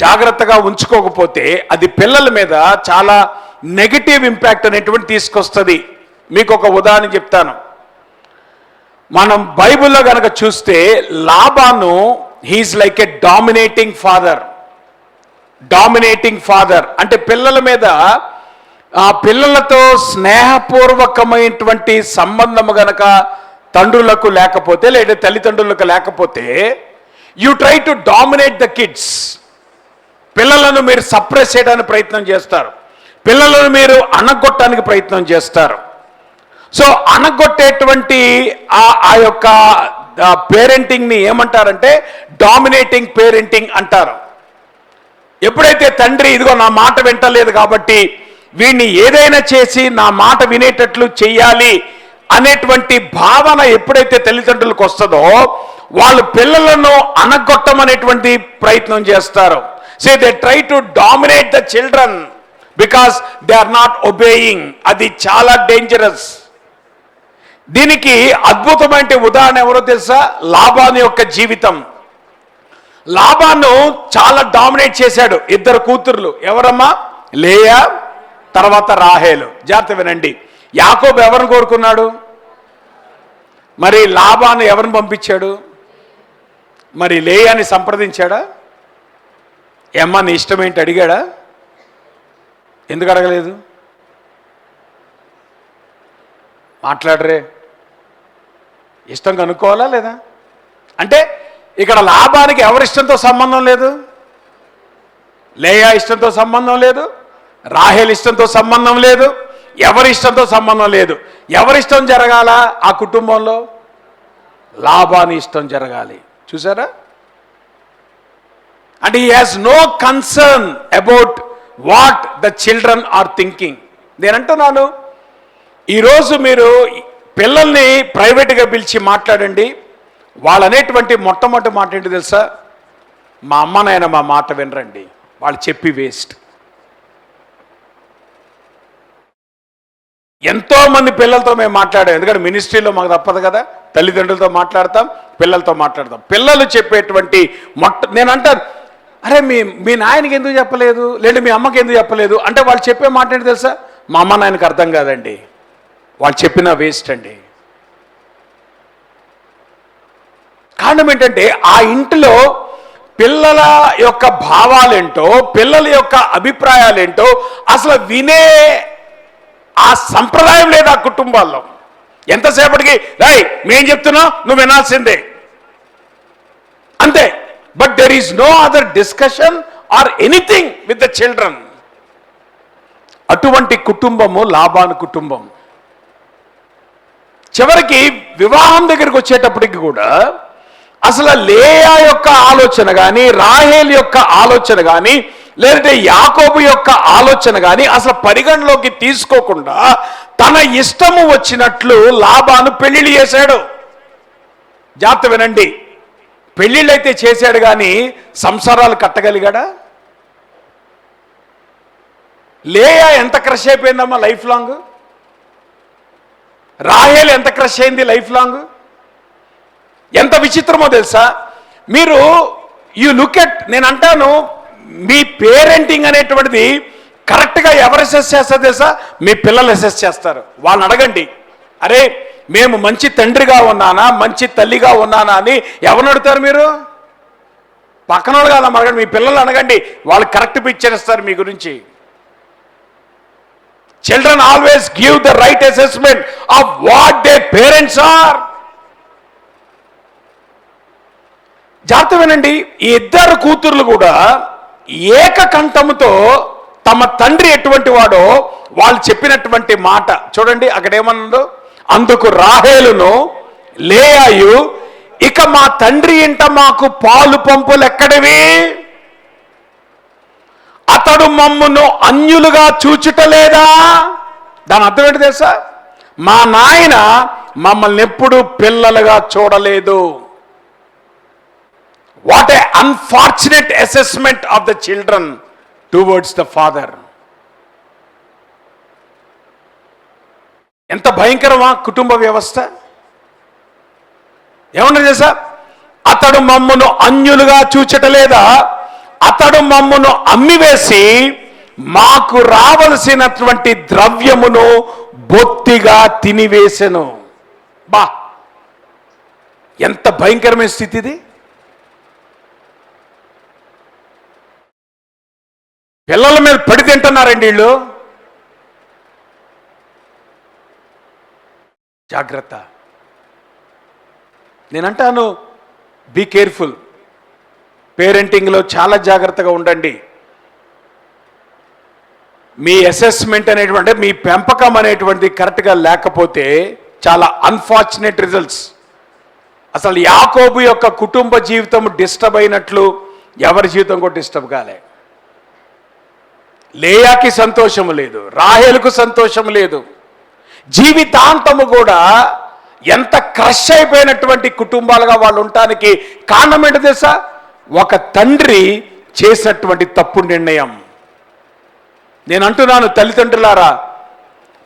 జాగ్రత్తగా ఉంచుకోకపోతే అది పిల్లల మీద చాలా నెగటివ్ ఇంపాక్ట్ అనేటువంటి తీసుకొస్తుంది. మీకు ఒక ఉదాహరణ చెప్తాను. మనం బైబిల్లో గనక చూస్తే Laban he is like a dominating father అంటే పిల్లల మీద, ఆ పిల్లలతో స్నేహపూర్వకమైనటువంటి సంబంధము గనక తండ్రులకు లేకపోతే లేదా తల్లిదండ్రులకు లేకపోతే you try to dominate the kids. పిల్లలను మీరు సప్రెస్ చేయడానికి ప్రయత్నం చేస్తారు, పిల్లలను మీరు అణగొట్టడానికి ప్రయత్నం చేస్తారు. సో అణగొట్టేటువంటి ఆ యొక్క పేరెంటింగ్ని ఏమంటారంటే డామినేటింగ్ పేరెంటింగ్ అంటారు. ఎప్పుడైతే తండ్రి ఇదిగో నా మాట వింటలేదు కాబట్టి వీడిని ఏదైనా చేసి నా మాట వినేటట్లు చెయ్యాలి అనేటువంటి భావన ఎప్పుడైతే తల్లిదండ్రులకు వస్తుందో వాళ్ళు పిల్లలను అణగొట్టమనేటువంటి ప్రయత్నం చేస్తారు. So they try to dominate the children because they are not obeying. అది చాలా డేంజరస్. దీనికి అద్భుతమైన ఉదాహరణ ఎవరో తెలుసా? లాబాను యొక్క జీవితం. లాబాను చాలా డామినేట్ చేశాడు. ఇద్దరు కూతుర్లు, ఎవరమ్మా? లేయా, తర్వాత రాహేలు. జాగ్రత్త వినండి. యాకోబు ఎవరిని కోరుకున్నాడు? మరి లాబాను ఎవరిని పంపించాడు? మరి లేయాని సంప్రదించాడా? ఏమ్మా నీ ఇష్టం ఏంటి అడిగాడా? ఎందుకు అడగలేదు? మాట్లాడరే, ఇష్టం కనుక్కోవాలా లేదా? అంటే ఇక్కడ లాబానికి ఎవరిష్టంతో సంబంధం లేదు. లేయా ఇష్టంతో సంబంధం లేదు, రాహేల్ ఇష్టంతో సంబంధం లేదు, ఎవరి ఇష్టంతో సంబంధం లేదు. ఎవరిష్టం జరగాల ఆ కుటుంబంలో? లాబాని ఇష్టం జరగాలి. చూసారా? And he has no concern about what the children are thinking. నేనంటున్నాను, ఈరోజు మీరు పిల్లల్ని ప్రైవేట్గా పిలిచి మాట్లాడండి. వాళ్ళు అనేటువంటి మొట్టమొదటి మాట ఏంటి తెలుసా? మా అమ్మ నాయన మా మాట వినరండి, వాళ్ళు చెప్పి వేస్ట్. ఎంతోమంది పిల్లలతో మేము మాట్లాడాం, ఎందుకంటే మినిస్ట్రీలో మాకు తప్పదు కదా, తల్లిదండ్రులతో మాట్లాడతాం, పిల్లలతో మాట్లాడతాం. పిల్లలు చెప్పేటువంటి నేను అంటాను, అరే మీ నాయనకి ఎందుకు చెప్పలేదు, లేదా మీ అమ్మకి ఎందుకు చెప్పలేదు అంటే వాళ్ళు చెప్పే మాట ఏంటి తెలుసా? మా అమ్మ నాయనకి అర్థం కాదండి, వాళ్ళు చెప్పిన వేస్ట్ అండి. కారణం ఏంటంటే ఆ ఇంటిలో పిల్లల యొక్క భావాలేంటో, పిల్లల యొక్క అభిప్రాయాలేంటో అసలు వినే ఆ సంప్రదాయం లేదు ఆ కుటుంబాల్లో. ఎంతసేపటికి రాయ్ మేం చెప్తున్నా నువ్వు వినాల్సిందే అంతే. But there is no other discussion or anything with the children. అటువంటి కుటుంబము లాబాను కుటుంబం. చివరికి వివాహం దగ్గరికి వచ్చేటప్పటికి కూడా అసలు లేయా యొక్క ఆలోచన కానీ, రాహేల్ యొక్క ఆలోచన కానీ, లేదంటే యాకోబు యొక్క ఆలోచన కానీ అసలు పరిగణలోకి తీసుకోకుండా తన ఇష్టము వచ్చినట్లు లాబాను పెళ్లిళ్ళు చేశాడు. జాగ్రత్త వినండి, పెళ్లిళ్ళు అయితే చేశాడు కానీ సంసారాలు కట్టగలిగాడా? లేయా ఎంత క్రష్ అయిపోయిందమ్మా లైఫ్ లాంగ్. రాహేల్ ఎంత క్రష్ అయింది లైఫ్ లాంగ్. ఎంత విచిత్రమో తెలుసా? మీరు యు లుక్ ఎట్, నేను అంటాను మీ పేరెంటింగ్ అనేటువంటిది కరెక్ట్గా ఎవరు అసెస్ చేస్తారు తెలుసా? మీ పిల్లలు అసెస్ చేస్తారు. వాళ్ళని అడగండి, అరే మేము మంచి తండ్రిగా ఉన్నానా, మంచి తల్లిగా ఉన్నానా అని ఎవరిని అడుగుతారు మీరు? పక్కన వాళ్ళు కాదమ్మా అడగండి, మీ పిల్లలు అడగండి, వాళ్ళు కరెక్ట్ పిక్చర్ ఇస్తారు మీ గురించి. Children always give the right assessment of what their parents are. జాగ్రత్త వినండి, ఈ ఇద్దరు కూతుర్లు కూడా ఏకకంఠముతో తమ తండ్రి ఎటువంటి వాడో వాళ్ళు చెప్పినటువంటి మాట చూడండి. అక్కడ ఏమన్నాడు? అందుకు రాహేలును లేయాయు, ఇక మా తండ్రి ఇంట మాకు పాలు పంపులు ఎక్కడివి? అతడు మమ్మును అన్యులుగా చూచుటలేదా? దాని అర్థం ఏంటి తెలుసా? మా నాయన మమ్మల్ని ఎప్పుడు పిల్లలుగా చూడలేదు. What a unfortunate assessment of the children towards the father. ఎంత భయంకరమా కుటుంబ వ్యవస్థ. ఏమన్నా తెలుసా? అతడు మమ్మును అన్యులుగా చూచటలేదా? అతడు మమ్మును అమ్మివేసి మాకు రావలసినటువంటి ద్రవ్యమును బొత్తిగా తినివేసెను. బా, ఎంత భయంకరమైన స్థితి ఇది. పిల్లల మీద పడి తింటున్నారండి వీళ్ళు. జాగ్రత్త. నేనంటాను, బీ కేర్ఫుల్. పేరెంటింగ్లో చాలా జాగ్రత్తగా ఉండండి. మీ అసెస్మెంట్ అనేటువంటి, మీ పెంపకం అనేటువంటిది కరెక్ట్గా లేకపోతే చాలా అన్ఫార్చునేట్ రిజల్ట్స్. అసలు యాకోబు యొక్క కుటుంబ జీవితం డిస్టర్బ్ అయినట్లు ఎవరి జీవితం కూడా డిస్టర్బ్ కాలే. లేయాకి సంతోషము లేదు, రాహేలుకు సంతోషము లేదు. జీవితాంతము కూడా ఎంత క్రష్ అయిపోయినటువంటి కుటుంబాలుగా వాళ్ళు ఉండటానికి కారణం ఏంటో తెలుసా? ఒక తండ్రి చేసినటువంటి తప్పు నిర్ణయం. నేను అంటున్నాను, తల్లిదండ్రులారా,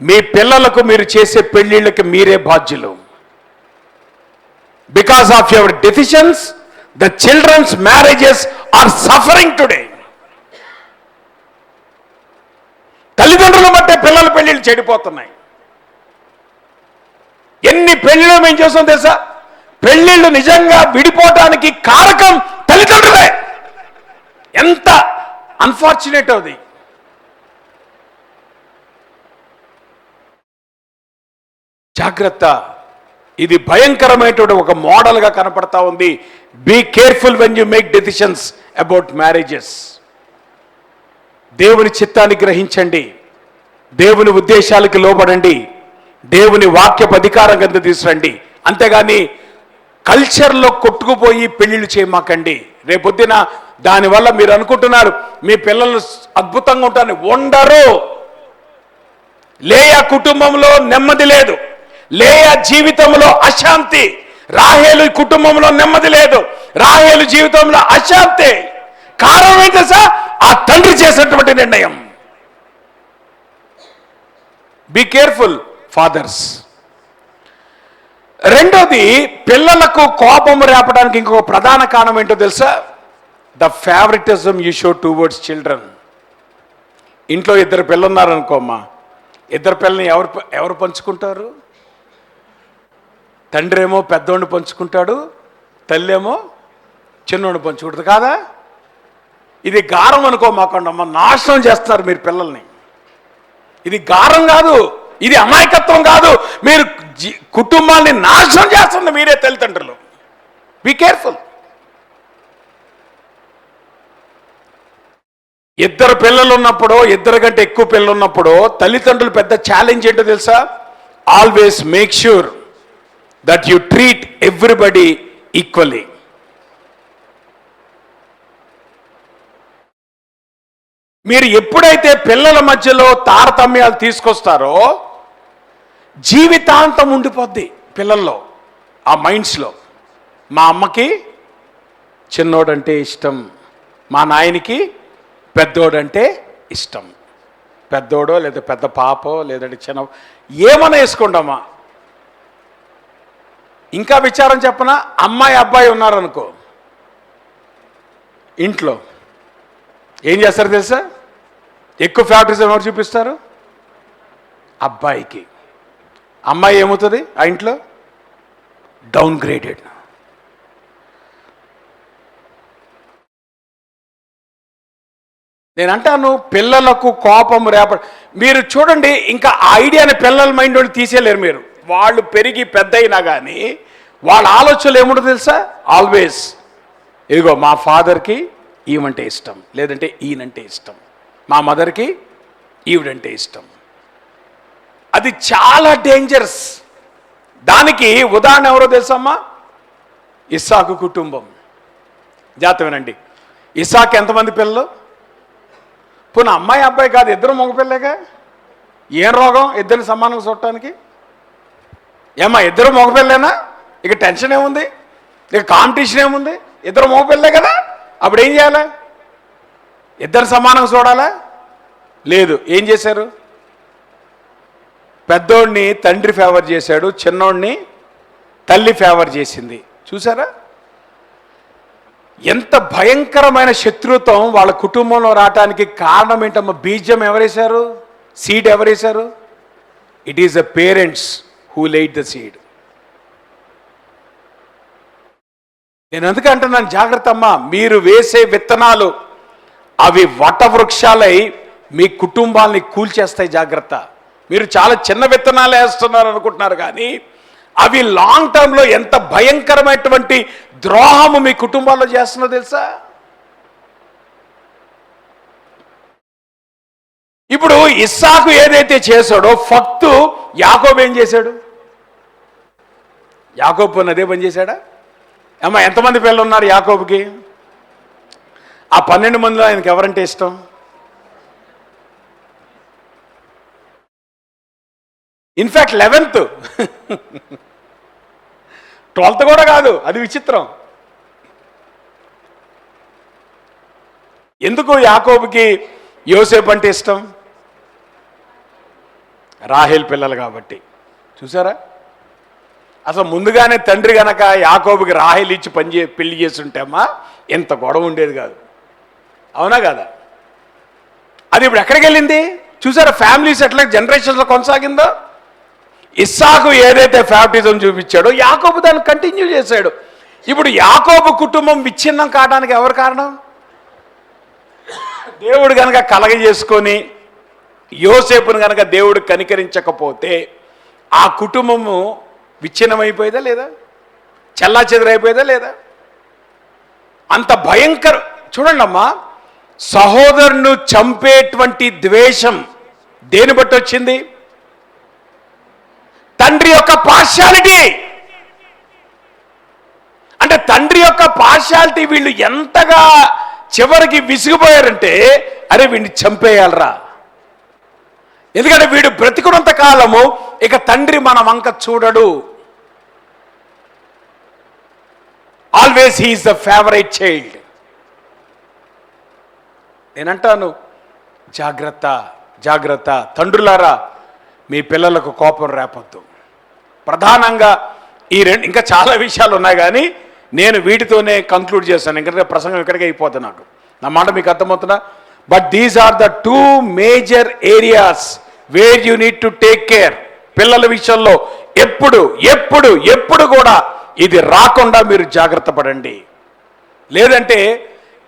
మీ పిల్లలకు మీరు చేసే పెళ్లిళ్ళకి మీరే బాధ్యులు. Because of your decisions the childrens marriages are suffering today. తల్లిదండ్రులు బట్టే పిల్లల పెళ్లిళ్ళు చెడిపోతున్నాయి. ఎన్ని పెళ్లిళ్ళు మేము చేస్తాం తెలుసా? పెళ్లిళ్ళు నిజంగా విడిపోవటానికి కారకం తల్లిదండ్రులే. ఎంత అన్ఫార్చునేట్ అది. జాగ్రత్త. ఇది భయంకరమైనటువంటి ఒక మోడల్గా కనపడతా ఉంది. Be careful when you make decisions about marriages. దేవుని చిత్తాన్ని గ్రహించండి, దేవుని ఉద్దేశాలకు లోబడండి, దేవుని వాక్యపు అధికారం కింద తీసురండి. అంతేగాని కల్చర్లో కొట్టుకుపోయి పెళ్లిళ్ళు చేయమాకండి. రేపొద్దున దానివల్ల మీరు అనుకుంటున్నారు మీ పిల్లలు అద్భుతంగా ఉంటారని. ఉండరు. లేయా కుటుంబంలో నెమ్మది లేదు, లేయా జీవితంలో అశాంతి. రాహేలు కుటుంబంలో నెమ్మది లేదు, రాహేలు జీవితంలో అశాంతి. కారణం ఏంటి సార్? ఆ తండ్రి చేసినటువంటి నిర్ణయం. Be careful fathers. రెండోది, పిల్లలకు కోపం రేపడానికి ఇంకొక ప్రధాన కారణం ఏంటో తెలుసా? The favouritism you show towards children. ఇంట్లో ఇద్దరు పిల్లలు ఉన్నారనుకోమ్మా, ఇద్దరు పిల్లల్ని ఎవరు పంచుకుంటారు? తండ్రి ఏమో పెద్దోడిని పంచుకుంటాడు, తల్లి ఏమో చిన్నోడిని పంచుకుంటుంది కాదా? ఇది గారం అనుకోమాకండమ్మా, నాశనం చేస్తున్నారు మీరు పిల్లల్ని. ఇది గారం కాదు, ఇది అమాయకత్వం కాదు, మీరు కుటుంబాన్ని నాశనం చేస్తుంది మీరే తల్లిదండ్రులు. Be careful. ఇద్దరు పిల్లలు ఉన్నప్పుడు, ఇద్దరు కంటే ఎక్కువ పిల్లలు ఉన్నప్పుడు తల్లిదండ్రులు పెద్ద ఛాలెంజ్ ఏంటో తెలుసా? Always make sure that you treat everybody equally. మీరు ఎప్పుడైతే పిల్లల మధ్యలో తారతమ్యాలు తీసుకొస్తారో జీవితాంతం ఉండిపోద్ది పిల్లల్లో, ఆ మైండ్స్లో. మా అమ్మకి చిన్నోడంటే ఇష్టం, మా నాయనికి పెద్దోడంటే ఇష్టం. పెద్దోడో లేదా పెద్ద పాపో లేదంటే చిన్న ఏమన్నా వేసుకోండమ్మా. ఇంకా విచారం చెప్పనా? అమ్మాయి అబ్బాయి ఉన్నారనుకో ఇంట్లో, ఏం చేస్తారు తెలుసా? ఎక్కువ ఫేవరెటిజం ఎవరు చూపిస్తారు? అబ్బాయికి. అమ్మాయి ఏమవుతుంది ఆ ఇంట్లో? Down graded. నేను అంటాను, పిల్లలకు కోపం మీరు చూడండి, ఇంకా ఆ ఐడియాని పిల్లల మైండ్ నుండి తీసేయలేరు మీరు. వాళ్ళు పెరిగి పెద్ద అయినా కానీ వాళ్ళ ఆలోచనలు ఏముంటుందో తెలుసా? ఆల్వేస్ ఇదిగో మా ఫాదర్కి ఈమంటే ఇష్టం, లేదంటే ఈయనంటే ఇష్టం, మా మదర్కి ఈవిడంటే ఇష్టం. అది చాలా డేంజరస్. దానికి ఉదాహరణ ఎవరో తెలుసమ్మా? ఇస్సాకు కుటుంబం. జాగ్రత్త వినండి. ఇస్సాకు ఎంతమంది పిల్లలు? పోనీ అమ్మాయి అబ్బాయి కాదు, ఇద్దరు మగపిల్లగా. ఏం రోగం ఇద్దరిని సమానంగా చూడటానికి? ఏమ్మా ఇద్దరు మగపిల్లేనా? ఇక టెన్షన్ ఏముంది, ఇక కాంపిటీషన్ ఏముంది? ఇద్దరు మగపిల్లే కదా. అప్పుడు ఏం చేయాలి? ఇద్దరు సమానంగా చూడాలా? లేదు. ఏం చేశారు? పెద్దోడిని తండ్రి ఫేవర్ చేశాడు, చిన్నోడిని తల్లి ఫేవర్ చేసింది. చూసారా? ఎంత భయంకరమైన శత్రుత్వం వాళ్ళ కుటుంబంలో రావటానికి కారణం ఏంటమ్మా? బీజం ఎవరేశారు? సీడ్ ఎవరేశారు? It is the parents who laid the seed. నేను అందుకే అంటున్నాను, జాగ్రత్త అమ్మా. మీరు వేసే విత్తనాలు అవి వటవృక్షాలై మీ కుటుంబాలని కూల్చేస్తాయి. జాగ్రత్త. మీరు చాలా చిన్న విత్తనాలు వేస్తున్నారు అనుకుంటున్నారు, కానీ అవి లాంగ్ టర్మ్లో ఎంత భయంకరమైనటువంటి ద్రోహము మీ కుటుంబాల్లో చేస్తుందో తెలుసా? ఇప్పుడు ఇస్సాకు ఏదైతే చేశాడో ఫక్తు యాకోబు ఏం చేశాడు? యాకోబు అదే పని చేశాడా? అమ్మా, ఎంతమంది పిల్లలు ఉన్నారు యాకోబుకి? ఆ 12 మందిలో ఆయనకి ఎవరంటే ఇష్టం? ఇన్ఫ్యాక్ట్ 11th 12th కూడా కాదు. అది విచిత్రం. ఎందుకు యాకోబుకి యోసేపు అంటే ఇష్టం? రాహేల్ పిల్లలు కాబట్టి. చూసారా? అసలు ముందుగానే తండ్రి గనక యాకోబుకి రాహేల్ ఇచ్చి పెళ్లి చేస్తుంటేమ్మా ఎంత గొడవ ఉండేది కాదు. అవునా కదా? అది ఇప్పుడు ఎక్కడికి వెళ్ళింది చూసారా? ఫ్యామిలీస్ ఎట్లా జనరేషన్స్లో కొనసాగిందో. ఇస్సాకు ఏదైతే ఫేవరిటిజం చూపించాడో యాకోబు దాన్ని కంటిన్యూ చేశాడు. ఇప్పుడు యాకోబు కుటుంబం విచ్ఛిన్నం కావడానికి ఎవరు కారణం? దేవుడు కనుక కలగజేసుకొని యోసేపును కనుక దేవుడు కనికరించకపోతే ఆ కుటుంబము విచ్ఛిన్నమైపోయేదా లేదా? చెల్లా చెదరైపోయేదా లేదా? అంత భయంకర. చూడండి అమ్మా, సహోదరును చంపేటువంటి ద్వేషం దేని బట్టి వచ్చింది? తండ్రి యొక్క పార్షాలిటీ. అంటే తండ్రి యొక్క పార్షాలిటీ వీళ్ళు ఎంతగా చివరికి విసిగిపోయారంటే, అరే వీడిని చంపేయాలరా. ఎందుకంటే వీడు బ్రతికున్నంత కాలము ఇక తండ్రి మన వంక చూడడు. Always he is the favourite child. నేనంటాను, జాగ్రత్త, జాగ్రత్త. తండ్రులారా, మీ పిల్లలకు కోపం రేపొద్దు. ప్రధానంగా ఈ రెండు, ఇంకా చాలా విషయాలు ఉన్నాయి కానీ నేను వీటితోనే కంక్లూడ్ చేస్తాను. ఎందుకంటే ప్రసంగం ఇక్కడికే అయిపోతుంది నాకు. నా మాట మీకు అర్థమవుతుందా? But these are the 2 major areas where you need to take care. పిల్లల విషయంలో ఎప్పుడు ఎప్పుడు ఎప్పుడు కూడా ఇది రాకుండా మీరు జాగ్రత్త పడండి. లేదంటే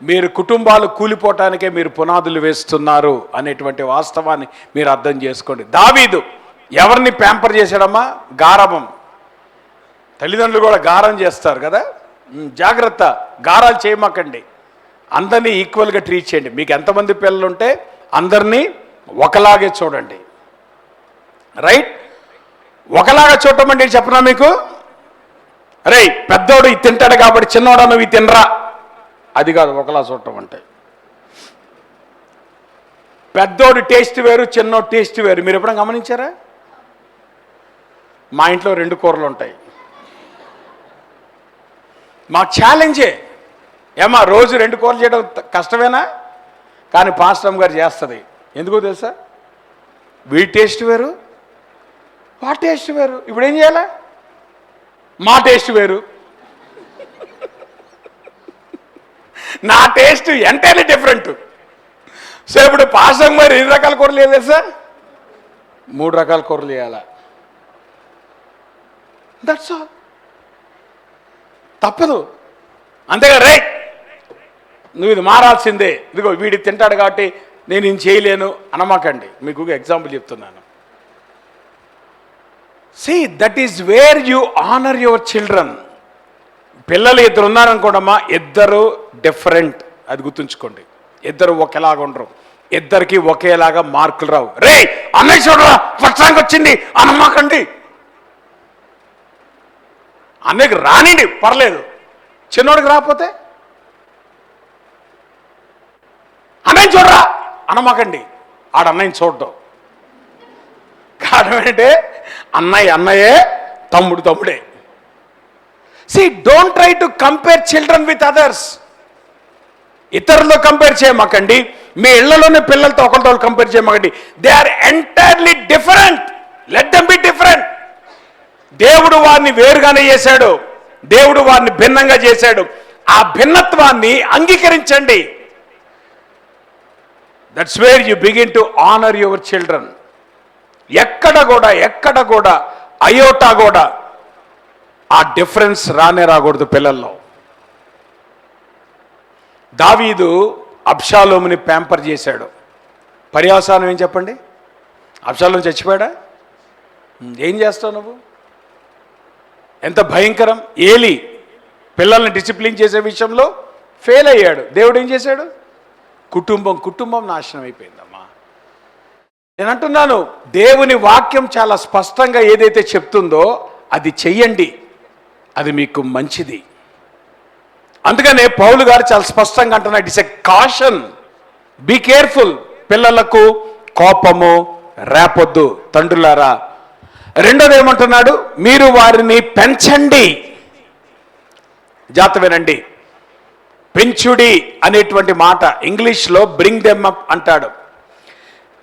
మీరు కుటుంబాలు కూలిపోవటానికే మీరు పునాదులు వేస్తున్నారు అనేటువంటి వాస్తవాన్ని మీరు అర్థం చేసుకోండి. దావీదు ఎవరిని ప్యాంపర్ చేశాడమ్మా? గారాబం. తల్లిదండ్రులు కూడా గారం చేస్తారు కదా. జాగ్రత్త, గారాలు చేయమాకండి. అందరినీ ఈక్వల్గా ట్రీట్ చేయండి. మీకు ఎంతమంది పిల్లలు ఉంటే అందరినీ ఒకలాగే చూడండి. రైట్? ఒకలాగా చూడటం అంటే చెప్పనా మీకు? రే పెద్దోడు ఇది తింటాడు కాబట్టి చిన్నోడు నువ్వు ఇది తినరా, అది కాదు ఒకలా చూడటం అంటే. పెద్దోడు టేస్ట్ వేరు, చిన్నోడు టేస్ట్ వేరు. మీరు ఎప్పుడైనా గమనించారా? మా ఇంట్లో 2 కూరలు ఉంటాయి. మాకు ఛాలెంజే. ఏమా రోజు 2 కూరలు చేయడం కష్టమేనా? కానీ పాస్టమ్ గారు చేస్తుంది. ఎందుకో తెలుసా? వీడి టేస్ట్ వేరు, వా టేస్ట్ వేరు. ఇప్పుడు ఏం చేయాలా? మా టేస్ట్ వేరు, నా టేస్ట్ ఎంటైర్లీ డిఫరెంట్. సో ఇప్పుడు పాస్టమ్ గారు 2 రకాల కూరలు వేయాలి సార్, 3 రకాల కూరలు వేయాలా? That's all. తప్పదు. అంతేగా రైట్, నువ్వు ఇది మారాల్సిందే. ఇదిగో వీడి తింటాడు కాబట్టి నేను ఇది చేయలేను అనమాకండి. మీకు ఎగ్జాంపుల్ చెప్తున్నాను. See, that is where you honour your children. పిల్లలు 2 ఉన్నారనుకోండమ్మా, 2 డిఫరెంట్. అది గుర్తుంచుకోండి. 2 ఒకేలాగా ఉండరు. 2కి ఒకేలాగా మార్కులు రావు. రే అన్నయ్య చూడరా ఫస్ట్ ర్యాంక్ వచ్చింది అనమాకండి. అన్నయ్యకి రానిండి పర్లేదు, చిన్నోడికి రాకపోతే అన్నయ్య చూడరా అనమాకండి. ఆడ అన్నయ్యని చూడడం. కారణం ఏంటంటే అన్నయ్యే, తమ్ముడే. See, don't try to compare children with others. ఇతరులతో కంపేర్ చేయమాకండి. మీ ఇళ్లలోనే పిల్లలతో ఒకరితో కంపేర్ చేయమాకండి. They are entirely different. Let them be different. దేవుడు వారిని వేరుగానే చేశాడు. దేవుడు వారిని భిన్నంగా చేశాడు. ఆ భిన్నత్వాన్ని అంగీకరించండి. That's where you begin to honour your children. ఎక్కడ కూడా అయోటా కూడా ఆ డిఫరెన్స్ రాకూడదు పిల్లల్లో. దావీదు అబ్షాలోముని ప్యాంపర్ చేశాడు. పర్యవసానం ఏం చెప్పండి? అబ్షాలోము చచ్చిపోయాడా? ఏం చేస్తావు నువ్వు? ఎంత భయంకరం. ఏలి పిల్లల్ని డిసిప్లిన్ చేసే విషయంలో ఫెయిల్ అయ్యాడు. దేవుడు ఏం చేశాడు? కుటుంబం నాశనం అయిపోయిందమ్మా. నేను అంటున్నాను, దేవుని వాక్యం చాలా స్పష్టంగా ఏదైతే చెప్తుందో అది చెయ్యండి, అది మీకు మంచిది. అందుకనే పౌలు గారు చాలా స్పష్టంగా అంటున్నాడు, it's a caution, be careful. పిల్లలకు కోపము రేపొద్దు తండ్రులారా. రెండోది ఏమంటున్నాడు? మీరు వారిని పెంచండి. జాగ్రత్త వినండి, పెంచుడి అనేటువంటి మాట ఇంగ్లీష్లో బ్రింగ్ దెమ్ అప్ అంటాడు.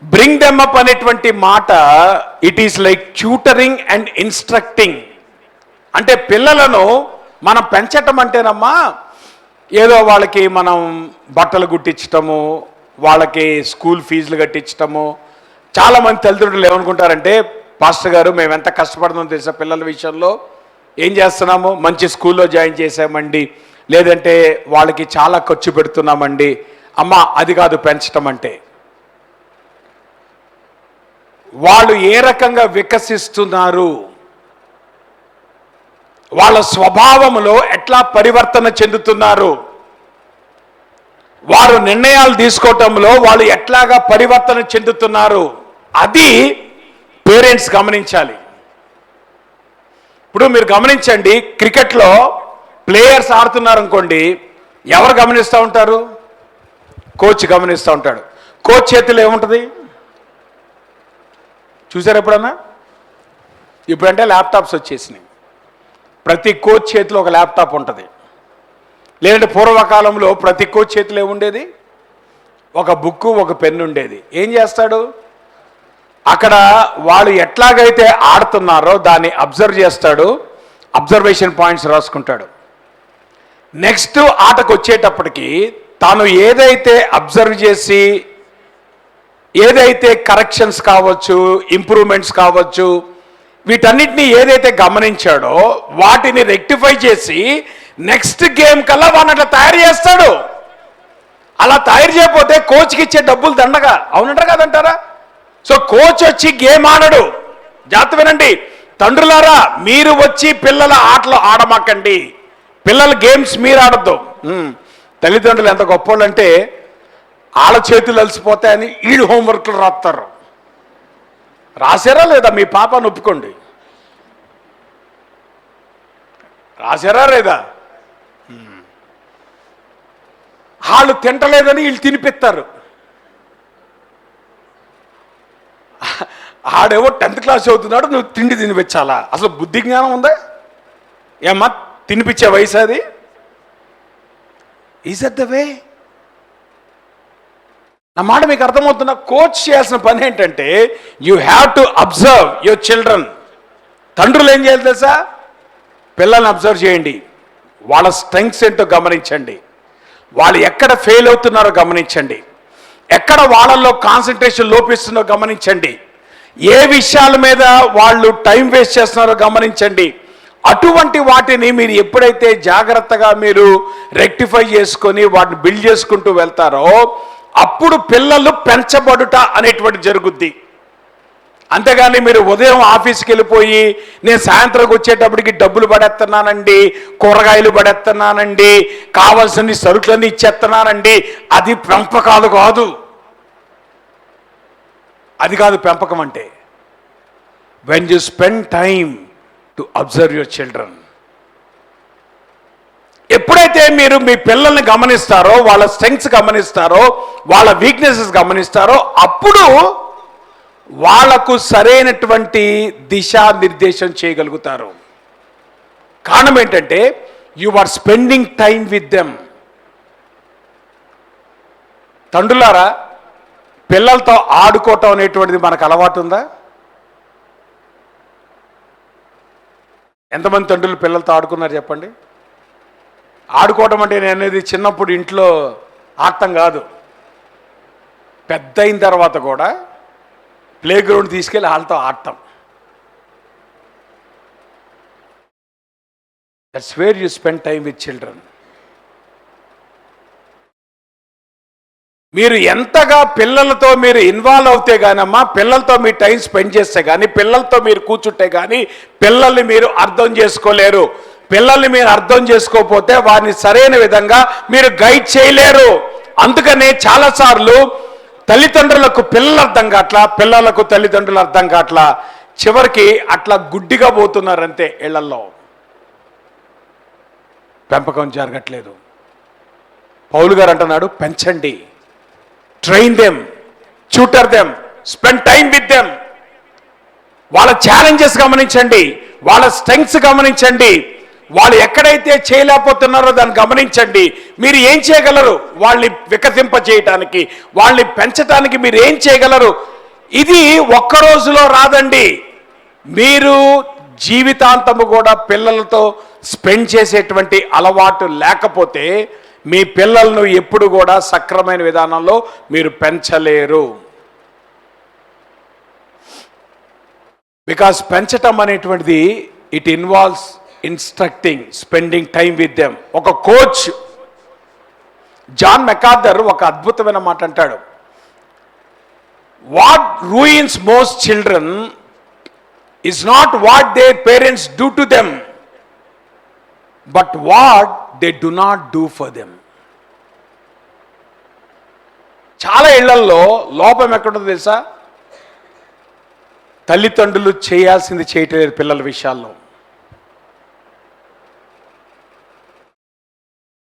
బ్రింగ్ దెమ్ అప్ అనేటువంటి మాట it is like tutoring and instructing. అంటే పిల్లలను మనం పెంచటం అంటేనమ్మా ఏదో వాళ్ళకి మనం బట్టలు కుట్టించటము, వాళ్ళకి స్కూల్ ఫీజులు కట్టించటము. చాలామంది తల్లిదండ్రులు ఏమనుకుంటారంటే, పాస్టర్ గారు మేము ఎంత కష్టపడుతుందో తెలుసా పిల్లల విషయంలో, ఏం చేస్తున్నాము, మంచి స్కూల్లో జాయిన్ చేసామండి, లేదంటే వాళ్ళకి చాలా ఖర్చు పెడుతున్నామండి. అమ్మ అది కాదు పెంచటం అంటే. వాళ్ళు ఏ రకంగా వికసిస్తున్నారు, వాళ్ళ స్వభావంలో ఎట్లా పరివర్తన చెందుతున్నారు, వారు నిర్ణయాలు తీసుకోవటంలో వాళ్ళు ఎట్లాగా పరివర్తన చెందుతున్నారు, అది పేరెంట్స్ గమనించాలి. ఇప్పుడు మీరు గమనించండి, క్రికెట్లో ప్లేయర్స్ ఆడుతున్నారు అనుకోండి, ఎవరు గమనిస్తూ ఉంటారు? కోచ్ గమనిస్తూ ఉంటాడు. కోచ్ చేతిలో ఏముంటుంది చూసారు ఎప్పుడన్నా? ఇప్పుడంటే ల్యాప్టాప్స్ వచ్చేసినాయి. ప్రతి కోచ్ చేతిలో ఒక ల్యాప్టాప్ ఉంటుంది. లేదంటే పూర్వకాలంలో ప్రతి కోచ్ చేతిలో ఏముండేది? ఒక బుక్కు, ఒక పెన్ను ఉండేది. ఏం చేస్తాడు? అక్కడ వాళ్ళు ఎట్లాగైతే ఆడుతున్నారో దాన్ని అబ్జర్వ్ చేస్తాడు, అబ్జర్వేషన్ పాయింట్స్ రాసుకుంటాడు. నెక్స్ట్ ఆటకు వచ్చేటప్పటికి తాను ఏదైతే అబ్జర్వ్ చేసి, ఏదైతే కరెక్షన్స్ కావచ్చు, ఇంప్రూవ్మెంట్స్ కావచ్చు, వీటన్నిటినీ ఏదైతే గమనించాడో వాటిని రెక్టిఫై చేసి నెక్స్ట్ గేమ్ కల్లా వాడిని అట్లా తయారు చేస్తాడు. అలా తయారు చేయకపోతే కోచ్కి ఇచ్చే డబ్బులు దండగా. అవునంటారా కాదంటారా? సో కోచ్ వచ్చి గేమ్ ఆడడు. జాగ్రత్త వినండి తండ్రులారా, మీరు వచ్చి పిల్లల ఆటలు ఆడమాకండి, పిల్లల గేమ్స్ మీరు ఆడద్దు. తల్లిదండ్రులు ఎంత గొప్పోళ్ళు అంటే, వాళ్ళ చేతులు అలసిపోతాయని వీళ్ళు హోంవర్క్లు రాస్తారు. రాశారా లేదా? మీ పాపను ఒప్పుకోండి, రాశారా లేదా? వాళ్ళు తింటలేదని వీళ్ళు తినిపిస్తారు. ఆడేవో 10th క్లాస్ చదువుతున్నాడు, నువ్వు తిండి తినిపించాలా? అసలు బుద్ధి జ్ఞానం ఉందా? ఏమ్మా తినిపించే వయసు అది? Is that the way? నా మాట మీకు అర్థమవుతున్నా? కోచ్ చేయాల్సిన పని ఏంటంటే, you have to observe your children. తండ్రులు ఏం చేయాలి తెలుసా? పిల్లల్ని అబ్జర్వ్ చేయండి, వాళ్ళ స్ట్రెంగ్స్ ఏంటో గమనించండి, వాళ్ళు ఎక్కడ ఫెయిల్ అవుతున్నారో గమనించండి, ఎక్కడ వాళ్ళల్లో కాన్సన్ట్రేషన్ లోపిస్తుందో గమనించండి, ఏ విషయాల మీద వాళ్ళు టైం వేస్ట్ చేస్తున్నారో గమనించండి. అటువంటి వాటిని మీరు ఎప్పుడైతే జాగ్రత్తగా మీరు రెక్టిఫై చేసుకొని వాటిని బిల్డ్ చేసుకుంటూ వెళ్తారో అప్పుడు పిల్లలు పెంచబడుట అనేటువంటి జరుగుద్ది. అంతేగాని మీరు ఉదయం ఆఫీస్కి వెళ్ళిపోయి నేను సాయంత్రం వచ్చేటప్పటికి డబ్బులు పడేస్తున్నానండి, కూరగాయలు పడేస్తున్నానండి, కావాల్సిన సరుకులన్నీ ఇచ్చేస్తున్నానండి, అది పెంపకాలు కాదు. అది కాదు పెంపకం అంటే. When you spend time to observe your children, ఎప్పుడైతే మీరు మీ పిల్లల్ని గమనిస్తారో, వాళ్ళ స్ట్రెంగ్స్ గమనిస్తారో, వాళ్ళ వీక్నెసెస్ గమనిస్తారో అప్పుడు వాళ్లకు సరైనటువంటి దిశానిర్దేశం చేయగలుగుతారు. కారణం ఏంటంటే you are spending time with them. తండ్రులారా, పిల్లలతో ఆడుకోవటం అనేటువంటిది మనకు అలవాటు ఉందా? ఎంతమంది తండ్రులు పిల్లలతో ఆడుకున్నారు చెప్పండి? ఆడుకోవడం అంటే నేను అనేది చిన్నప్పుడు ఇంట్లో ఆడటం కాదు, పెద్ద అయిన తర్వాత కూడా ప్లే గ్రౌండ్ తీసుకెళ్ళి వాళ్ళతో ఆడటం. That's where you spend time with children. మీరు ఎంతగా పిల్లలతో మీరు ఇన్వాల్వ్ అవుతే గానమ్మా, పిల్లలతో మీ టైం స్పెండ్ చేస్తే కానీ, పిల్లలతో మీరు కూర్చుంటే కానీ పిల్లల్ని మీరు అర్థం చేసుకోలేరు. పిల్లల్ని మీరు అర్థం చేసుకోకపోతే వారిని సరైన విధంగా మీరు గైడ్ చేయలేరు. అందుకనే చాలాసార్లు తల్లిదండ్రులకు పిల్లలు అర్థం కావట్లా, పిల్లలకు తల్లిదండ్రులు అర్థం కావట్లా, చివరికి అట్లా గుడ్డిగా పోతున్నారంతే. ఇళ్లల్లో పెంపకం జరగట్లేదు. పౌలు గారు అంటున్నాడు, పెంచండి, train them, tutor them, spend time with them. వాళ్ళ ఛాలెంజెస్ గమనించండి, వాళ్ళ స్ట్రెంగ్స్ గమనించండి, వాళ్ళు ఎక్కడైతే చేయలేకపోతున్నారో దాన్ని గమనించండి. మీరు ఏం చేయగలరు వాళ్ళని వికసింప చేయటానికి, వాళ్ళని పెంచడానికి మీరు ఏం చేయగలరు? ఇది ఒక్క రోజులో రాదండి. మీరు జీవితాంతము కూడా పిల్లలతో స్పెండ్ చేసేటువంటి అలవాటు లేకపోతే మీ పిల్లలను ఎప్పుడు కూడా సక్రమైన విధానంలో మీరు పెంచలేరు. బికాస్ పెంచటం అనేటువంటిది it involves instructing, spending time with them. ఒక కోచ్ జాన్ మెకార్థర్ ఒక అద్భుతమైన మాట అంటాడు, what ruins most children is not what their parents do to them, but what they do not do for them. చాలా ఇళ్లల్లో లోపం ఎక్కడుందో తెలుసా? తల్లిదండ్రులు చేయాల్సింది చేయట్లేదు పిల్లల విషయాల్లో.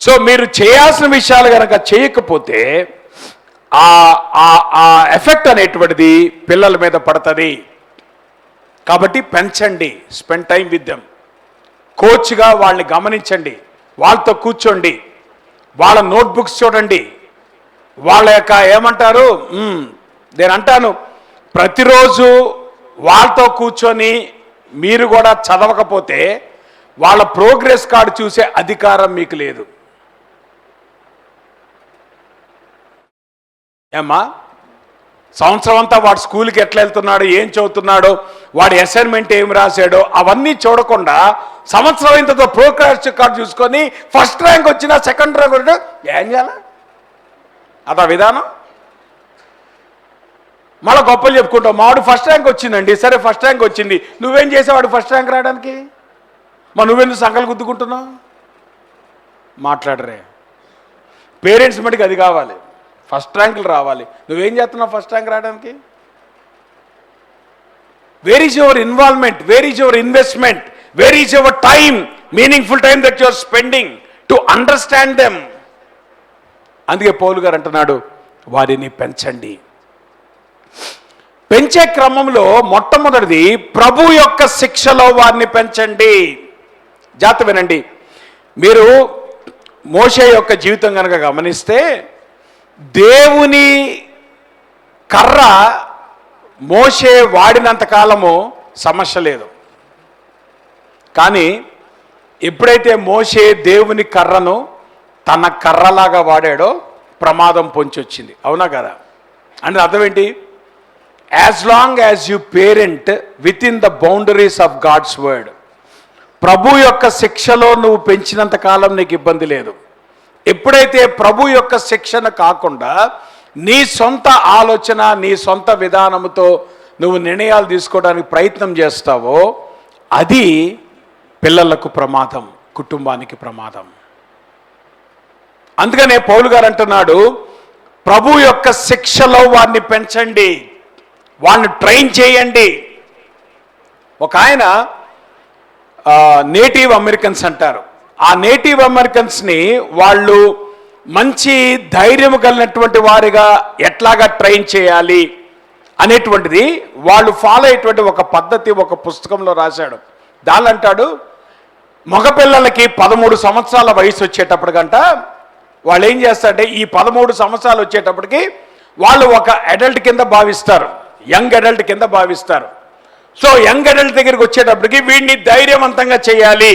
సో మీరు చేయాల్సిన విషయాలు కనుక చేయకపోతే ఆ ఎఫెక్ట్ అనేటువంటిది పిల్లల మీద పడుతుంది. కాబట్టి పెంచండి, స్పెండ్ టైం విత్ దెమ్. కోచ్గా వాళ్ళని గమనించండి, వాళ్ళతో కూర్చోండి, వాళ్ళ నోట్బుక్స్ చూడండి, వాళ్ళ యొక్క ఏమంటారు, నేను అంటాను ప్రతిరోజు వాళ్ళతో కూర్చొని మీరు కూడా చదవకపోతే వాళ్ళ ప్రోగ్రెస్ కార్డు చూసే అధికారం మీకు లేదు. ఏమ్మా, సంవత్సరం అంతా వాడు స్కూల్కి ఎట్లా వెళ్తున్నాడో, ఏం చదువుతున్నాడో, వాడి అసైన్మెంట్ ఏం రాశాడో అవన్నీ చూడకుండా సంవత్సరం ఇంతతో ప్రోగ్రెస్ కార్డు చూసుకొని ఫస్ట్ ర్యాంక్ వచ్చినా సెకండ్ ర్యాంక్ వచ్చినా ఏం చేయాలి? అదా విధానం. మళ్ళీ గొప్పలు చెప్పుకుంటావు, మావాడు ఫస్ట్ ర్యాంక్ వచ్చిందండి, సరే ఫస్ట్ ర్యాంక్ వచ్చింది, నువ్వేం చేసావాడు ఫస్ట్ ర్యాంక్ రావడానికి? మరి నువ్వెందుకు సంకలు గుద్దుకుంటున్నావు? మాట్లాడరే. పేరెంట్స్ మటుకు అది కావాలి, ఫస్ట్ ర్యాంకులు రావాలి. నువ్వేం చేస్తున్నావు ఫస్ట్ ర్యాంక్ రావడానికి? Where is your involvement, where is your investment, where is your time, meaningful time that your spending to understand them. అందుకే పౌలు గారు అంటున్నాడు, వారిని పెంచండి. పెంచే క్రమంలో మొట్టమొదటిది ప్రభు యొక్క శిక్షలో వారిని పెంచండి. జాగ్రత్త వినండి, మీరు మోషే యొక్క జీవితం కనుక గమనిస్తే దేవుని కర్ర మోషే వాడినంత కాలము సమస్య లేదు. కానీ ఎప్పుడైతే మోషే దేవుని కర్రను తన కర్రలాగా వాడాడో ప్రమాదం పొంచొచ్చింది. అవునా కదా? అంటే అర్థం ఏంటి? As long as you parent within the boundaries of God's word, ప్రభు యొక్క శిక్షలో నువ్వు పెంచినంత కాలం నీకు ఇబ్బంది లేదు. ఎప్పుడైతే ప్రభు యొక్క శిక్షణ కాకుండా నీ సొంత ఆలోచన, నీ సొంత విధానంతో నువ్వు నిర్ణయాలు తీసుకోవడానికి ప్రయత్నం చేస్తావో అది పిల్లలకు ప్రమాదం, కుటుంబానికి ప్రమాదం. అందుకనే పౌలు గారు అంటున్నాడు, ప్రభు యొక్క శిక్షలో వారిని పెంచండి, వారిని ట్రైన్ చేయండి. ఒక ఆయన నేటివ్ అమెరికన్స్ అంటారు. ఆ నేటివ్ అమెరికన్స్ని వాళ్ళు మంచి ధైర్యం కలిగినటువంటి వారిగా ఎట్లాగా ట్రైన్ చేయాలి అనేటువంటిది వాళ్ళు ఫాలో అయ్యేటువంటి ఒక పద్ధతి ఒక పుస్తకంలో రాశాడు. దాని అంటాడు, మగపిల్లలకి 13 సంవత్సరాల వయసు వచ్చేటప్పటికంట వాళ్ళు ఏం చేస్తారంటే ఈ 13 సంవత్సరాలు వచ్చేటప్పటికి వాళ్ళు ఒక అడల్ట్ కింద భావిస్తారు, యంగ్ అడల్ట్ కింద భావిస్తారు. సో యంగ్ అడల్ట్ దగ్గరికి వచ్చేటప్పటికి వీడిని ధైర్యవంతంగా చేయాలి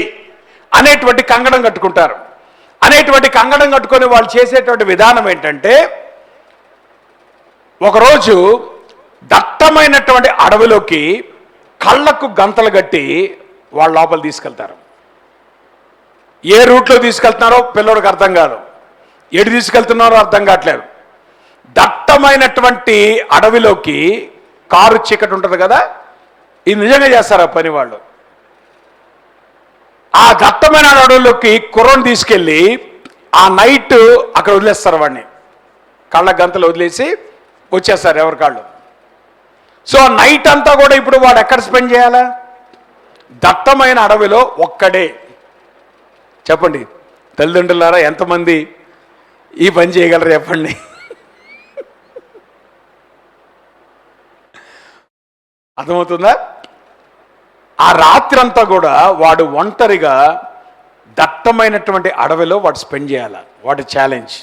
అనేటువంటి కంగడం కట్టుకుంటారు. అనేటువంటి కంగడం కట్టుకొని వాళ్ళు చేసేటువంటి విధానం ఏంటంటే, ఒకరోజు దట్టమైనటువంటి అడవిలోకి కళ్ళకు గంతలు కట్టి వాళ్ళ లోపల తీసుకెళ్తారు. ఏ రూట్లో తీసుకెళ్తున్నారో పిల్లడికి అర్థం కాదు, ఎటు తీసుకెళ్తున్నారో అర్థం కావట్లేదు. దట్టమైనటువంటి అడవిలోకి, కారు చీకటి ఉంటుంది కదా, ఇది నిజంగా చేస్తారు ఆ పని వాళ్ళు. ఆ దట్టమైన అడవిలోకి కుర్రను తీసుకెళ్ళి ఆ నైట్ అక్కడ వదిలేస్తారు. వాడిని కళ్ళ గంతలు వదిలేసి వచ్చేస్తారు ఎవరి కాళ్ళు. సో నైట్ అంతా కూడా ఇప్పుడు వాడు ఎక్కడ స్పెండ్ చేయాలా? దట్టమైన అడవిలో ఒక్కడే. చెప్పండి తల్లిదండ్రులారా, ఎంతమంది ఈ పని చేయగలరు చెప్పండి? అర్థమవుతుందా? ఆ రాత్రి అంతా కూడా వాడు ఒంటరిగా దట్టమైనటువంటి అడవిలో వాడు స్పెండ్ చేయాలి. వాటి ఛాలెంజ్.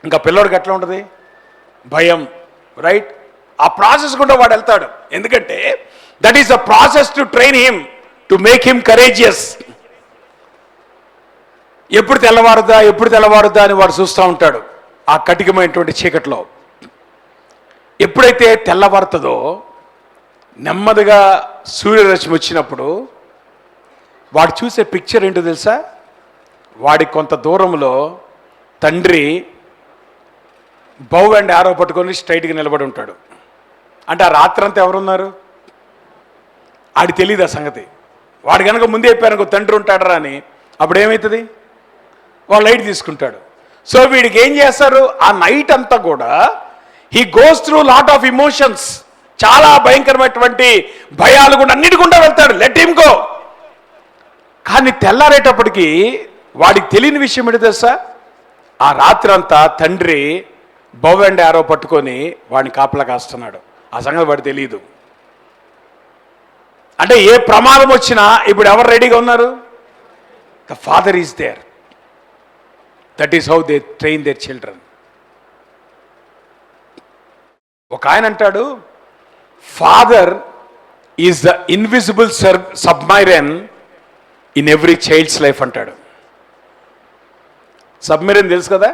ఇంకా పిల్లోడికి ఎట్లా ఉంటుంది? భయం, రైట్? ఆ ప్రాసెస్ కూడా వాడు వెళ్తాడు. ఎందుకంటే that is the process to train him, to make him courageous. ఎప్పుడు తెల్లవారుద్దా అని వాడు చూస్తూ ఉంటాడు ఆ కటికమైనటువంటి చీకట్లో. ఎప్పుడైతే తెల్లవారుతుందో, నెమ్మదిగా సూర్యరశ్మి వచ్చినప్పుడు వాడు చూసే పిక్చర్ ఏంటో తెలుసా? వాడి కొంత దూరంలో తండ్రి బౌ అండ్ ఆరో పట్టుకొని స్ట్రైట్గా నిలబడి ఉంటాడు. అంటే ఆ రాత్రంతా ఎవరున్నారు? ఆడి తెలియదు ఆ సంగతి. వాడు కనుక ముందే చెప్పారనుకో తండ్రి ఉంటాడరా అని, అప్పుడు ఏమవుతుంది? వాడు లైట్ తీసుకుంటాడు. సో వీడికి ఏం చేస్తారు? ఆ నైట్ అంతా కూడా he goes through lot of emotions. చాలా భయంకరమైనటువంటి భయాలు కూడా అన్నిటి గుండా వెళ్తాడు. Let him go. కానీ తెల్లారేటప్పటికి వాడికి తెలియని విషయం ఏంటి తెలుసా? ఆ రాత్రి అంతా తండ్రి బౌ అండ్ ఆరో పట్టుకొని వాడిని కాపలా కాస్తున్నాడు. ఆ సంగతి వాడు తెలియదు. అంటే ఏ ప్రమాదం వచ్చినా ఇప్పుడు ఎవరు రెడీగా ఉన్నారు? The father is there. That is how they train their children. ఒక ఆయన అంటాడు, father is the invisible submarine in every child's life అంటాడు. సబ్మెరీన్ తెలుసు కదా?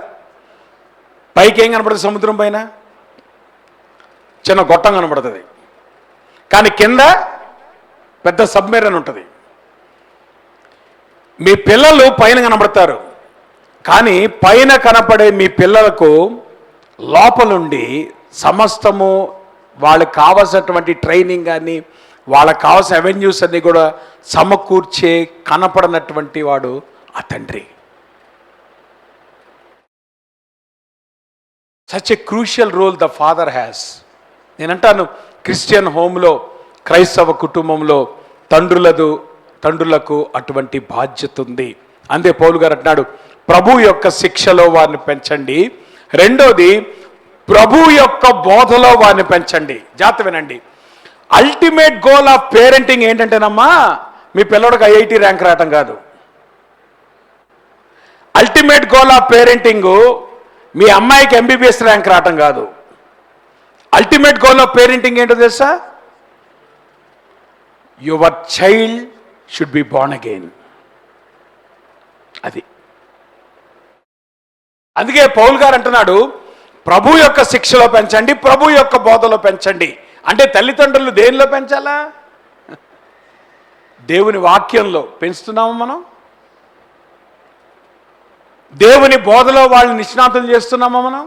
పైకి ఏం కనపడుతుంది? సముద్రం పైన చిన్న గొట్టం కనపడుతుంది, కానీ కింద పెద్ద సబ్మెరీన్ ఉంటుంది. మీ పిల్లలు పైన కనబడతారు, కానీ పైన కనపడే మీ పిల్లలకు లోపలుండి సమస్తము వాళ్ళకి కావాల్సినటువంటి ట్రైనింగ్ కానీ వాళ్ళకి కావాల్సిన అవెన్యూస్ అన్నీ కూడా సమకూర్చే కనపడనటువంటి వాడు ఆ తండ్రి. Such a crucial role the father has. నేనంటాను, క్రిస్టియన్ హోమ్లో, క్రైస్తవ కుటుంబంలో తండ్రులకు అటువంటి బాధ్యత ఉంది. అంతే పౌలు గారు అంటున్నాడు, ప్రభు యొక్క శిక్షలో వారిని పెంచండి. రెండోది, ప్రభు యొక్క బోధలో వారిని పెంచండి. జాగ్రత్త వినండి. అల్టిమేట్ గోల్ ఆఫ్ పేరెంటింగ్ ఏంటంటేనమ్మా, మీ పిల్లడికి ఐఐటి ర్యాంక్ రావటం కాదు. అల్టిమేట్ గోల్ ఆఫ్ పేరెంటింగ్ మీ అమ్మాయికి ఎంబీబీఎస్ ర్యాంక్ రావటం కాదు. అల్టిమేట్ గోల్ ఆఫ్ పేరెంటింగ్ ఏంటో తెలుసా? Your child should be born again. అది. అందుకే పౌల్ గారు అంటున్నాడు, ప్రభు యొక్క శిక్షలో పెంచండి, ప్రభు యొక్క బోధలో పెంచండి. అంటే తల్లిదండ్రులు దేనిలో పెంచాలా? దేవుని వాక్యంలో పెంచుతున్నాము మనం. దేవుని బోధలో వాళ్ళని నిష్ణాతులు చేస్తున్నామా మనం?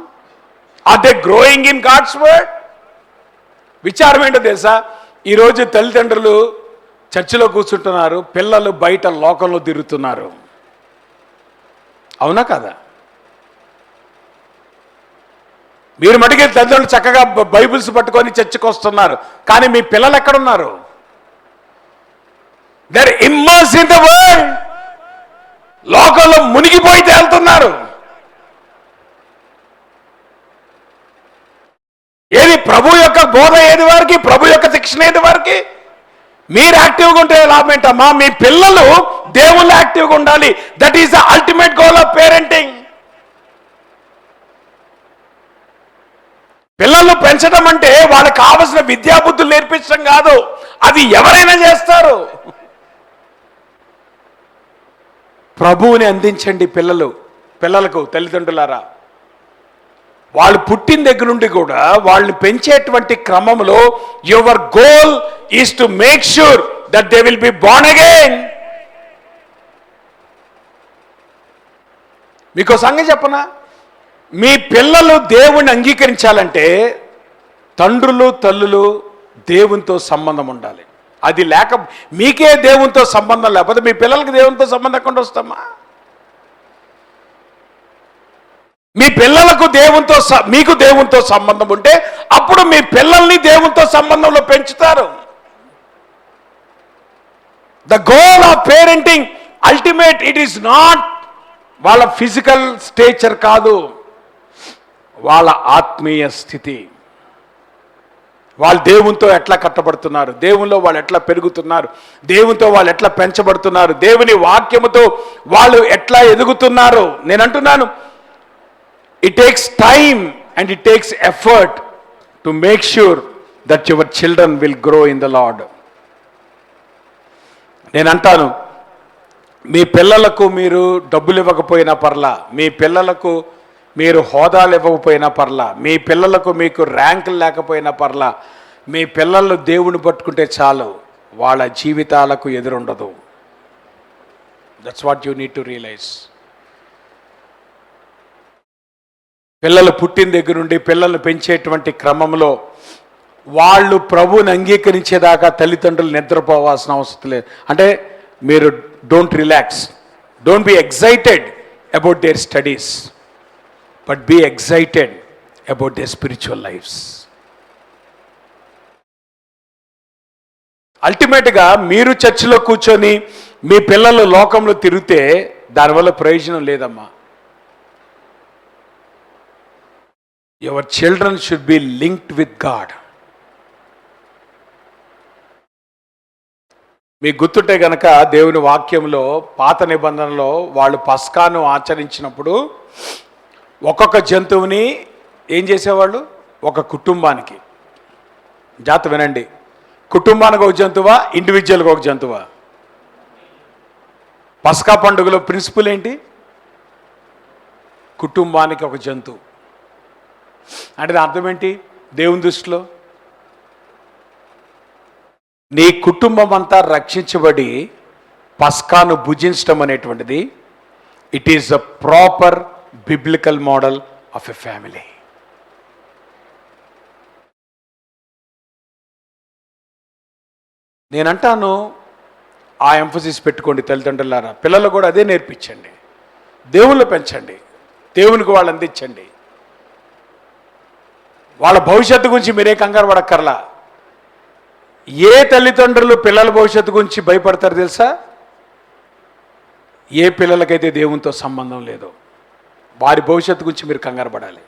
Are they growing in God's word? విచారం ఏంటో తెలుసా? ఈరోజు తల్లిదండ్రులు చర్చిలో కూర్చుంటున్నారు, పిల్లలు బయట లోకంలో తిరుగుతున్నారు. అవునా కదా? మీరు మటుకే తల్లిదండ్రులు చక్కగా బైబిల్స్ పట్టుకొని చర్చికి వస్తున్నారు, కానీ మీ పిల్లలు ఎక్కడున్నారు? They are immersed in the world. లోకంలో మునిగిపోయి తేలుతున్నారు. ఏది ప్రభు యొక్క బోధ ఏది వారికి, ప్రభు యొక్క శిక్షణ ఏది వారికి? మీరు యాక్టివ్గా ఉంటే లాభం ఏంటమ్మా? మీ పిల్లలు దేవుళ్ళు యాక్టివ్గా ఉండాలి. That is the ultimate goal of parenting. పిల్లలు పెంచడం అంటే వాళ్ళకి కావలసిన విద్యాబుద్ధులు నేర్పించడం కాదు. అది ఎవరైనా చేస్తారు. ప్రభువుని అందించండి పిల్లలకు తల్లిదండ్రులారా. వాళ్ళు పుట్టిన దగ్గర నుండి కూడా వాళ్ళని పెంచేటువంటి క్రమంలో your goal is to make sure that they will be born again. మీకు సంగతి చెప్పనా, మీ పిల్లలు దేవుణ్ణి అంగీకరించాలంటే తండ్రులు తల్లులు దేవునితో సంబంధం ఉండాలి. అది లేక మీకే దేవునితో సంబంధం లేకపోతే మీ పిల్లలకి దేవునితో సంబంధం ఎక్కడ వస్తామా? మీ పిల్లలకు మీకు దేవునితో సంబంధం ఉంటే అప్పుడు మీ పిల్లల్ని దేవునితో సంబంధంలో పెంచుతారు. The goal of parenting ultimate it is not వాళ్ళ ఫిజికల్ స్టేచర్ కాదు, వాళ్ళ ఆత్మీయ స్థితి. వాళ్ళు దేవునితో ఎట్లా కట్టబడుతున్నారు, దేవునిలో వాళ్ళు ఎట్లా పెరుగుతున్నారు, దేవునితో వాళ్ళు ఎట్లా పెంచబడుతున్నారు, దేవుని వాక్యముతో వాళ్ళు ఎట్లా ఎదుగుతున్నారు. నేను అంటున్నాను, it takes time and it takes effort to make sure that your children will grow in the lord. నేను అంటాను, మీ పిల్లలకు మీరు డబ్బులు ఇవ్వకపోయినా పర్లా, మీ పిల్లలకు మీరు హోదాలు ఇవ్వకపోయినా పర్లా, మీ పిల్లలకు మీకు ర్యాంకులు లేకపోయినా పర్లా, మీ పిల్లలు దేవుని పట్టుకుంటే చాలు, వాళ్ళ జీవితాలకు ఎదురుండదు. That's what you need to realise. పిల్లలు పుట్టిన దగ్గర నుండి పిల్లలు పెంచేటువంటి క్రమంలో వాళ్ళు ప్రభువుని అంగీకరించేదాకా తల్లిదండ్రులు నిద్రపోవాల్సిన అవసరం లేదు. అంటే మీరు don't relax, don't be excited about their studies, but be excited about their spiritual lifes. అల్టిమేట్గా మీరు చర్చిలో కూర్చొని మీ పిల్లలు లోకంలో తిరిగితే దానివల్ల ప్రయోజనం లేదమ్మా. Your children should be linked with God. మీకు గుర్తుంటే గనక దేవుని వాక్యంలో పాత నిబంధనలో వాళ్ళు పస్కాను ఆచరించినప్పుడు ఒక్కొక్క జంతువుని ఏం చేసేవాళ్ళు, ఒక కుటుంబానికి. జాగ్రత్త వినండి, కుటుంబానికి ఒక జంతువా, ఇండివిజువల్గా ఒక జంతువా? పస్కా పండుగలో ప్రిన్సిపల్ ఏంటి? కుటుంబానికి ఒక జంతువు. అంటే దాని అర్థం ఏంటి దేవుని దృష్టిలో? నీ కుటుంబం అంతా రక్షించబడి పస్కాను భుజించడం అనేటువంటిది it is the proper biblical model of a family. నేనంటాను, ఆ ఎంఫసిస్ పెట్టుకోండి తల్లిదండ్రులారా. పిల్లలు కూడా అదే నేర్పించండి, దేవుళ్ళు పెంచండి, దేవునికి వాళ్ళు అందించండి. వాళ్ళ భవిష్యత్తు గురించి మీరే కంగారు పడక్కర్లా. ఏ తల్లిదండ్రులు పిల్లల భవిష్యత్తు గురించి భయపడతారు తెలుసా? ఏ పిల్లలకైతే దేవునితో సంబంధం లేదో వారి భవిష్యత్తు గురించి మీరు కంగారు పడాలి.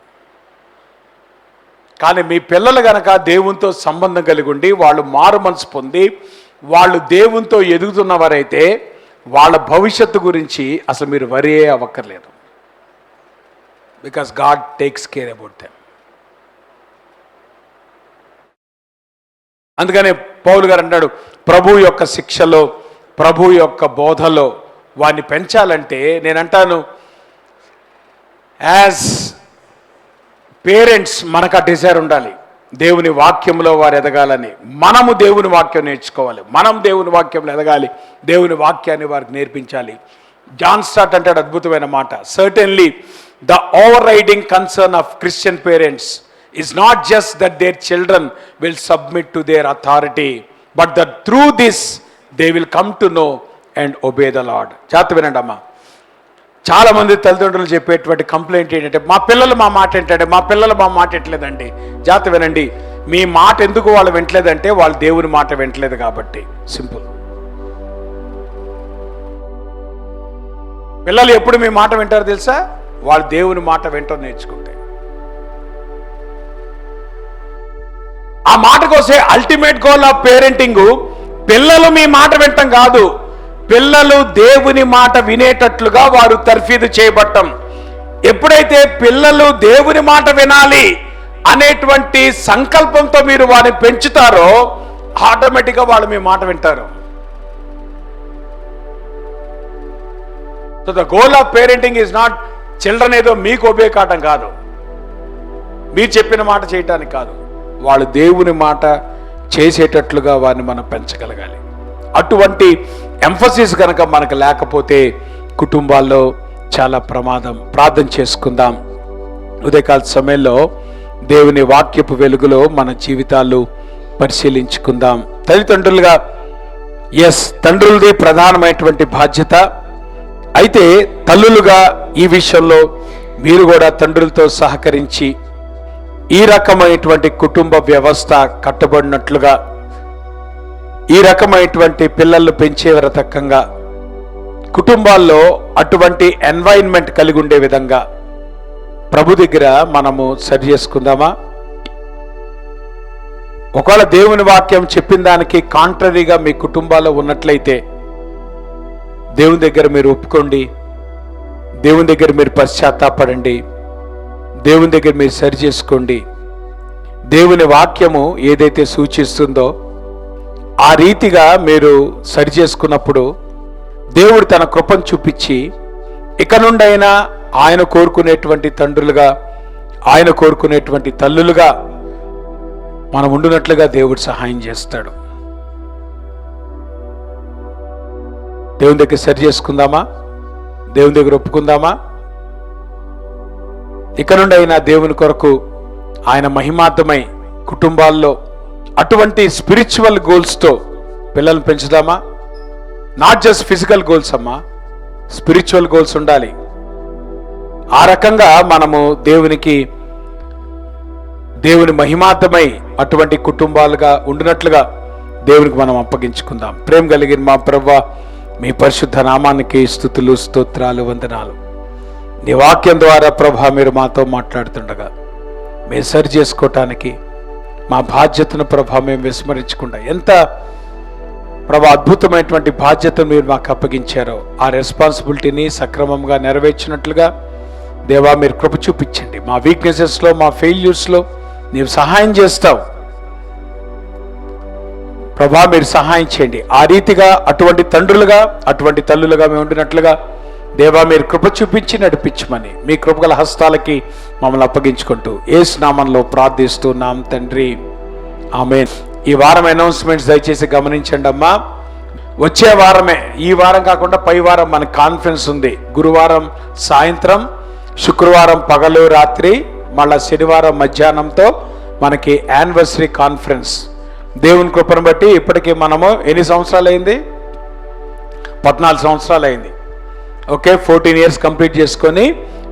కానీ మీ పిల్లలు గనక దేవునితో సంబంధం కలిగి ఉండి వాళ్ళు మారు మనసు పొంది వాళ్ళు దేవునితో ఎదుగుతున్నవారైతే వాళ్ళ భవిష్యత్తు గురించి అసలు మీరు వరీ అవ్వక్కర్లేదు. Because God takes care about them. అందుకనే పౌలు గారు అంటాడు, ప్రభు యొక్క శిక్షలో, ప్రభు యొక్క బోధలో వారిని పెంచాలంటే నేనంటాను, యాజ్ పేరెంట్స్ మనకు ఆ డిజైర్ ఉండాలి, దేవుని వాక్యంలో వారు ఎదగాలని. మనము దేవుని వాక్యం నేర్చుకోవాలి, మనం దేవుని వాక్యంలో ఎదగాలి, దేవుని వాక్యాన్ని వారికి నేర్పించాలి. జాన్ స్టార్ట్ అంటాడు అద్భుతమైన మాట, certainly the over riding concern of Christian parents is not just that their children will submit to their authority, but that through this they will come to know and obey the Lord. జాగ్రత్త వినండి అమ్మా. చాలా మంది తల్లిదండ్రులు చెప్పేటువంటి complaint ఏంటంటే, మా పిల్లలు మా మాట ఏంటంటే, మా పిల్లలు మా మాట ఎట్లేదండి. జాగ్రత్త వినండి, మీ మాట ఎందుకు వాళ్ళు వింటలేదంటే వాళ్ళు దేవుని మాట వింటలేదు కాబట్టి. సింపుల్. పిల్లలు ఎప్పుడు మీ మాట వింటారు తెలుసా? వాళ్ళు దేవుని మాట వింటూ నేర్చుకుంటే. ఆ మాటకు వస్తే అల్టిమేట్ గోల్ ఆఫ్ పేరెంటింగ్ పిల్లలు మీ మాట వింటం కాదు, పిల్లలు దేవుని మాట వినేటట్లుగా వారు తర్ఫీదు చేయబట్టం. ఎప్పుడైతే పిల్లలు దేవుని మాట వినాలి అనేటువంటి సంకల్పంతో మీరు వారిని పెంచుతారో ఆటోమేటిక్గా వాళ్ళు మీ మాట వింటారు. So the goal of parenting is not children ఏదో మీకు ఒబే కావటం కాదు, మీరు చెప్పిన మాట చేయటానికి కాదు, వాళ్ళు దేవుని మాట చేసేటట్లుగా వారిని మనం పెంచగలగాలి. అటువంటి ఎంఫసిస్ కనుక మనకు లేకపోతే కుటుంబాల్లో చాలా ప్రమాదం. ప్రార్థన చేసుకుందాం. ఉదయకాల సమయంలో దేవుని వాక్యపు వెలుగులో మన జీవితాలు పరిశీలించుకుందాం. తల్లిదండ్రులుగా తండ్రులది ప్రధానమైనటువంటి బాధ్యత. అయితే తల్లులుగా ఈ విషయంలో మీరు కూడా తండ్రులతో సహకరించి ఈ రకమైనటువంటి కుటుంబ వ్యవస్థ కట్టబడినట్లుగా, ఈ రకమైనటువంటి పిల్లలు పెంచే రకంగా కుటుంబాల్లో అటువంటి ఎన్వైరన్మెంట్ కలిగి ఉండే విధంగా ప్రభు దగ్గర మనము సరి చేసుకుందామా? ఒకవేళ దేవుని వాక్యం చెప్పిన దానికి కాంట్రరీగా మీ కుటుంబాల్లో ఉన్నట్లయితే దేవుని దగ్గర మీరు ఒప్పుకోండి, దేవుని దగ్గర మీరు పశ్చాత్తాపడండి, దేవుని దగ్గర మీరు సరి చేసుకోండి. దేవుని వాక్యము ఏదైతే సూచిస్తుందో ఆ రీతిగా మీరు సరి చేసుకున్నప్పుడు దేవుడు తన కృపను చూపించి ఇక నుండైనా ఆయన కోరుకునేటువంటి తండ్రులుగా, ఆయన కోరుకునేటువంటి తల్లులుగా మనం ఉండునట్లుగా దేవుడు సహాయం చేస్తాడు. దేవుని దగ్గర సరి చేసుకుందామా? దేవుని దగ్గర ఒప్పుకుందామా? ఇక నుండి అయినా దేవుని కొరకు ఆయన మహిమార్థమై కుటుంబాల్లో అటువంటి స్పిరిచువల్ గోల్స్తో పిల్లల్ని పెంచుదామా? నాట్ జస్ట్ ఫిజికల్ గోల్స్ అమ్మా, స్పిరిచువల్ గోల్స్ ఉండాలి. ఆ రకంగా మనము దేవుని మహిమార్థమై అటువంటి కుటుంబాలుగా ఉండినట్లుగా దేవునికి మనం అప్పగించుకుందాం. ప్రేమ కలిగిన మా ప్రభువా, మీ పరిశుద్ధ నామానికి స్తుతులు, స్తోత్రాలు, వందనాలు. నీ వాక్యం ద్వారా ప్రభా మీరు మాతో మాట్లాడుతుండగా మేము సరి చేసుకోవటానికి మా బాధ్యతను ప్రభా మేము విస్మరించకుండా ఎంత ప్రభా అద్భుతమైనటువంటి బాధ్యతను మీరు మాకు అప్పగించారో ఆ రెస్పాన్సిబిలిటీని సక్రమంగా నెరవేర్చినట్లుగా దేవా మీరు కృప చూపించండి. మా వీక్నెసెస్లో, మా ఫెయిల్యూర్స్లో నీవు సహాయం చేస్తావు ప్రభా, మీరు సహాయం చేయండి. ఆ రీతిగా అటువంటి తండ్రులుగా, అటువంటి తల్లులుగా మేము ఉండినట్లుగా దేవా మీరు కృప చూపించి నడిపించమని మీ కృపగల హస్తాలకి మమ్మల్ని అప్పగించుకుంటూ యేసు నామంలో ప్రార్థిస్తున్నాం తండ్రి, ఆమేన్. ఈ వారం అనౌన్స్మెంట్స్ దయచేసి గమనించండి అమ్మా. వచ్చే వారమే, ఈ వారం కాకుండా పై వారం మన కాన్ఫరెన్స్ ఉంది. గురువారం సాయంత్రం, శుక్రవారం పగలు రాత్రి, మళ్ళా శనివారం మధ్యాహ్నంతో మనకి యానివర్సరీ కాన్ఫరెన్స్. దేవుని కృపను బట్టి ఇప్పటికీ మనము ఎన్ని సంవత్సరాలు అయింది? 14 సంవత్సరాలు అయింది. ఓకే, 14 ఇయర్స్ కంప్లీట్ చేసుకొని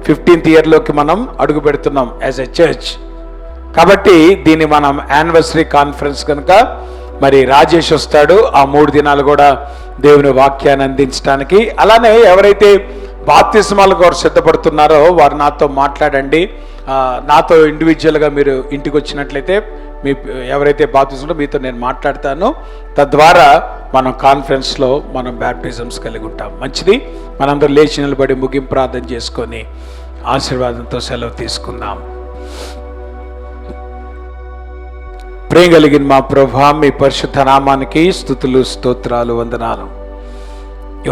15th ఇయర్లోకి మనం అడుగు పెడుతున్నాం యాజ్ ఎ చర్చ్. కాబట్టి దీన్ని మనం యానివర్సరీ కాన్ఫరెన్స్ కనుక మరి రాజేష్ వస్తాడు ఆ 3 దినాలు కూడా దేవుని వాక్యాన్ని అందించడానికి. అలానే ఎవరైతే బాప్తిస్మాల కొరకు సిద్ధపడుతున్నారో వారు నాతో మాట్లాడండి. నాతో ఇండివిజువల్గా మీరు ఇంటికి వచ్చినట్లయితే మీ ఎవరైతే బాప్తిజంలో మీతో నేను మాట్లాడతాను. తద్వారా మనం కాన్ఫరెన్స్లో మనం బ్యాప్టిజమ్స్ కలిగి ఉంటాం. మంచిది. మనందరూ లేచి నిలబడి ముగింపు ప్రార్థన చేసుకొని ఆశీర్వాదంతో సెలవు తీసుకుందాం. ప్రేమ కలిగిన మా ప్రభువా, మీ పరిశుద్ధ నామానికి స్తుతులు, స్తోత్రాలు, వందనాలు.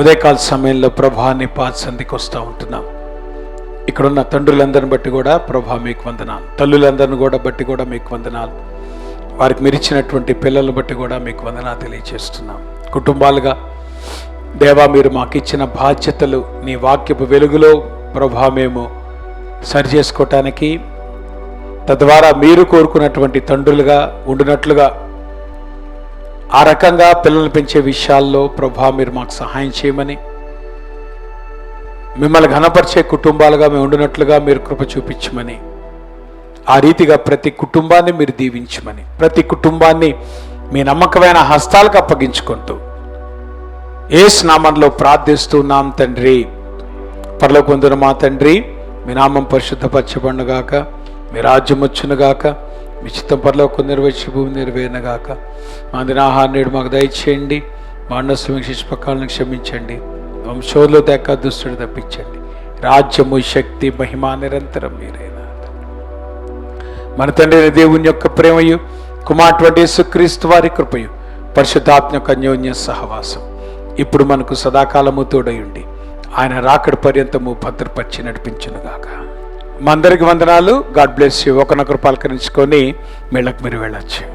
ఉదయకాల సమయంలో ప్రభువా నీ పాద సన్నిధికి వస్తూ ఉంటున్నాం. ఇక్కడున్న తండ్రులందరిని బట్టి కూడా ప్రభువా మీకు వందనాలు, తల్లులందరిని కూడా బట్టి కూడా మీకు వందనాలు, వారికి మీరు ఇచ్చినటువంటి పిల్లలను బట్టి కూడా మీకు వందనాలు తెలియజేస్తున్నాం. కుటుంబాలుగా దేవా మీరు మాకు ఇచ్చిన బాధ్యతలు నీ వాక్యపు వెలుగులో ప్రభువా మేము సరి చేసుకోవటానికి, తద్వారా మీరు కోరుకున్నటువంటి తండ్రులుగా ఉండినట్లుగా ఆ రకంగా పిల్లల్ని పెంచే విషయాల్లో ప్రభువా మీరు మాకు సహాయం చేయమని, మిమ్మల్ని ఘనపరిచే కుటుంబాలుగా మేము ఉండినట్లుగా మీరు కృప చూపించమని, ఆ రీతిగా ప్రతి కుటుంబాన్ని మీరు దీవించమని, ప్రతి కుటుంబాన్ని మీ నమ్మకమైన హస్తాలకు అప్పగించుకుంటూ యేసు నామంలో ప్రార్థిస్తున్నాం తండ్రి. పరలోకమందున్న మా తండ్రి, మీ నామం పరిశుద్ధపరచబడునుగాక, మీ రాజ్యం వచ్చునుగాక, మీ చిత్తం పరలోకం నెరవేర్చి భూమి నెరవేరునుగాక. మా దినాహారం నేడు మాకు దయచేయండి, మా అన్నస్వామి శిష్పకాలను క్షమించండి, వంశోలో దాకా దుష్టుడు తప్పించండి. రాజ్యము, శక్తి, మహిమ నిరంతరం మీరైనా. మన తండ్రి అయిన దేవుని యొక్క ప్రేమయు, కుమారుడు యేసుక్రీస్తు వారి కృపయు, పరిశుద్ధాత్మ అన్యోన్య సహవాసం ఇప్పుడు మనకు సదాకాలము తోడయుండి ఆయన రాకడ పర్యంతము భద్రపరిచి నడిపించునుగాక. మా అందరికి వందనాలు. God bless you. ఒకనొకరు పలకరించుకొని మీళ్ళకి మీరు వెళ్ళొచ్చు.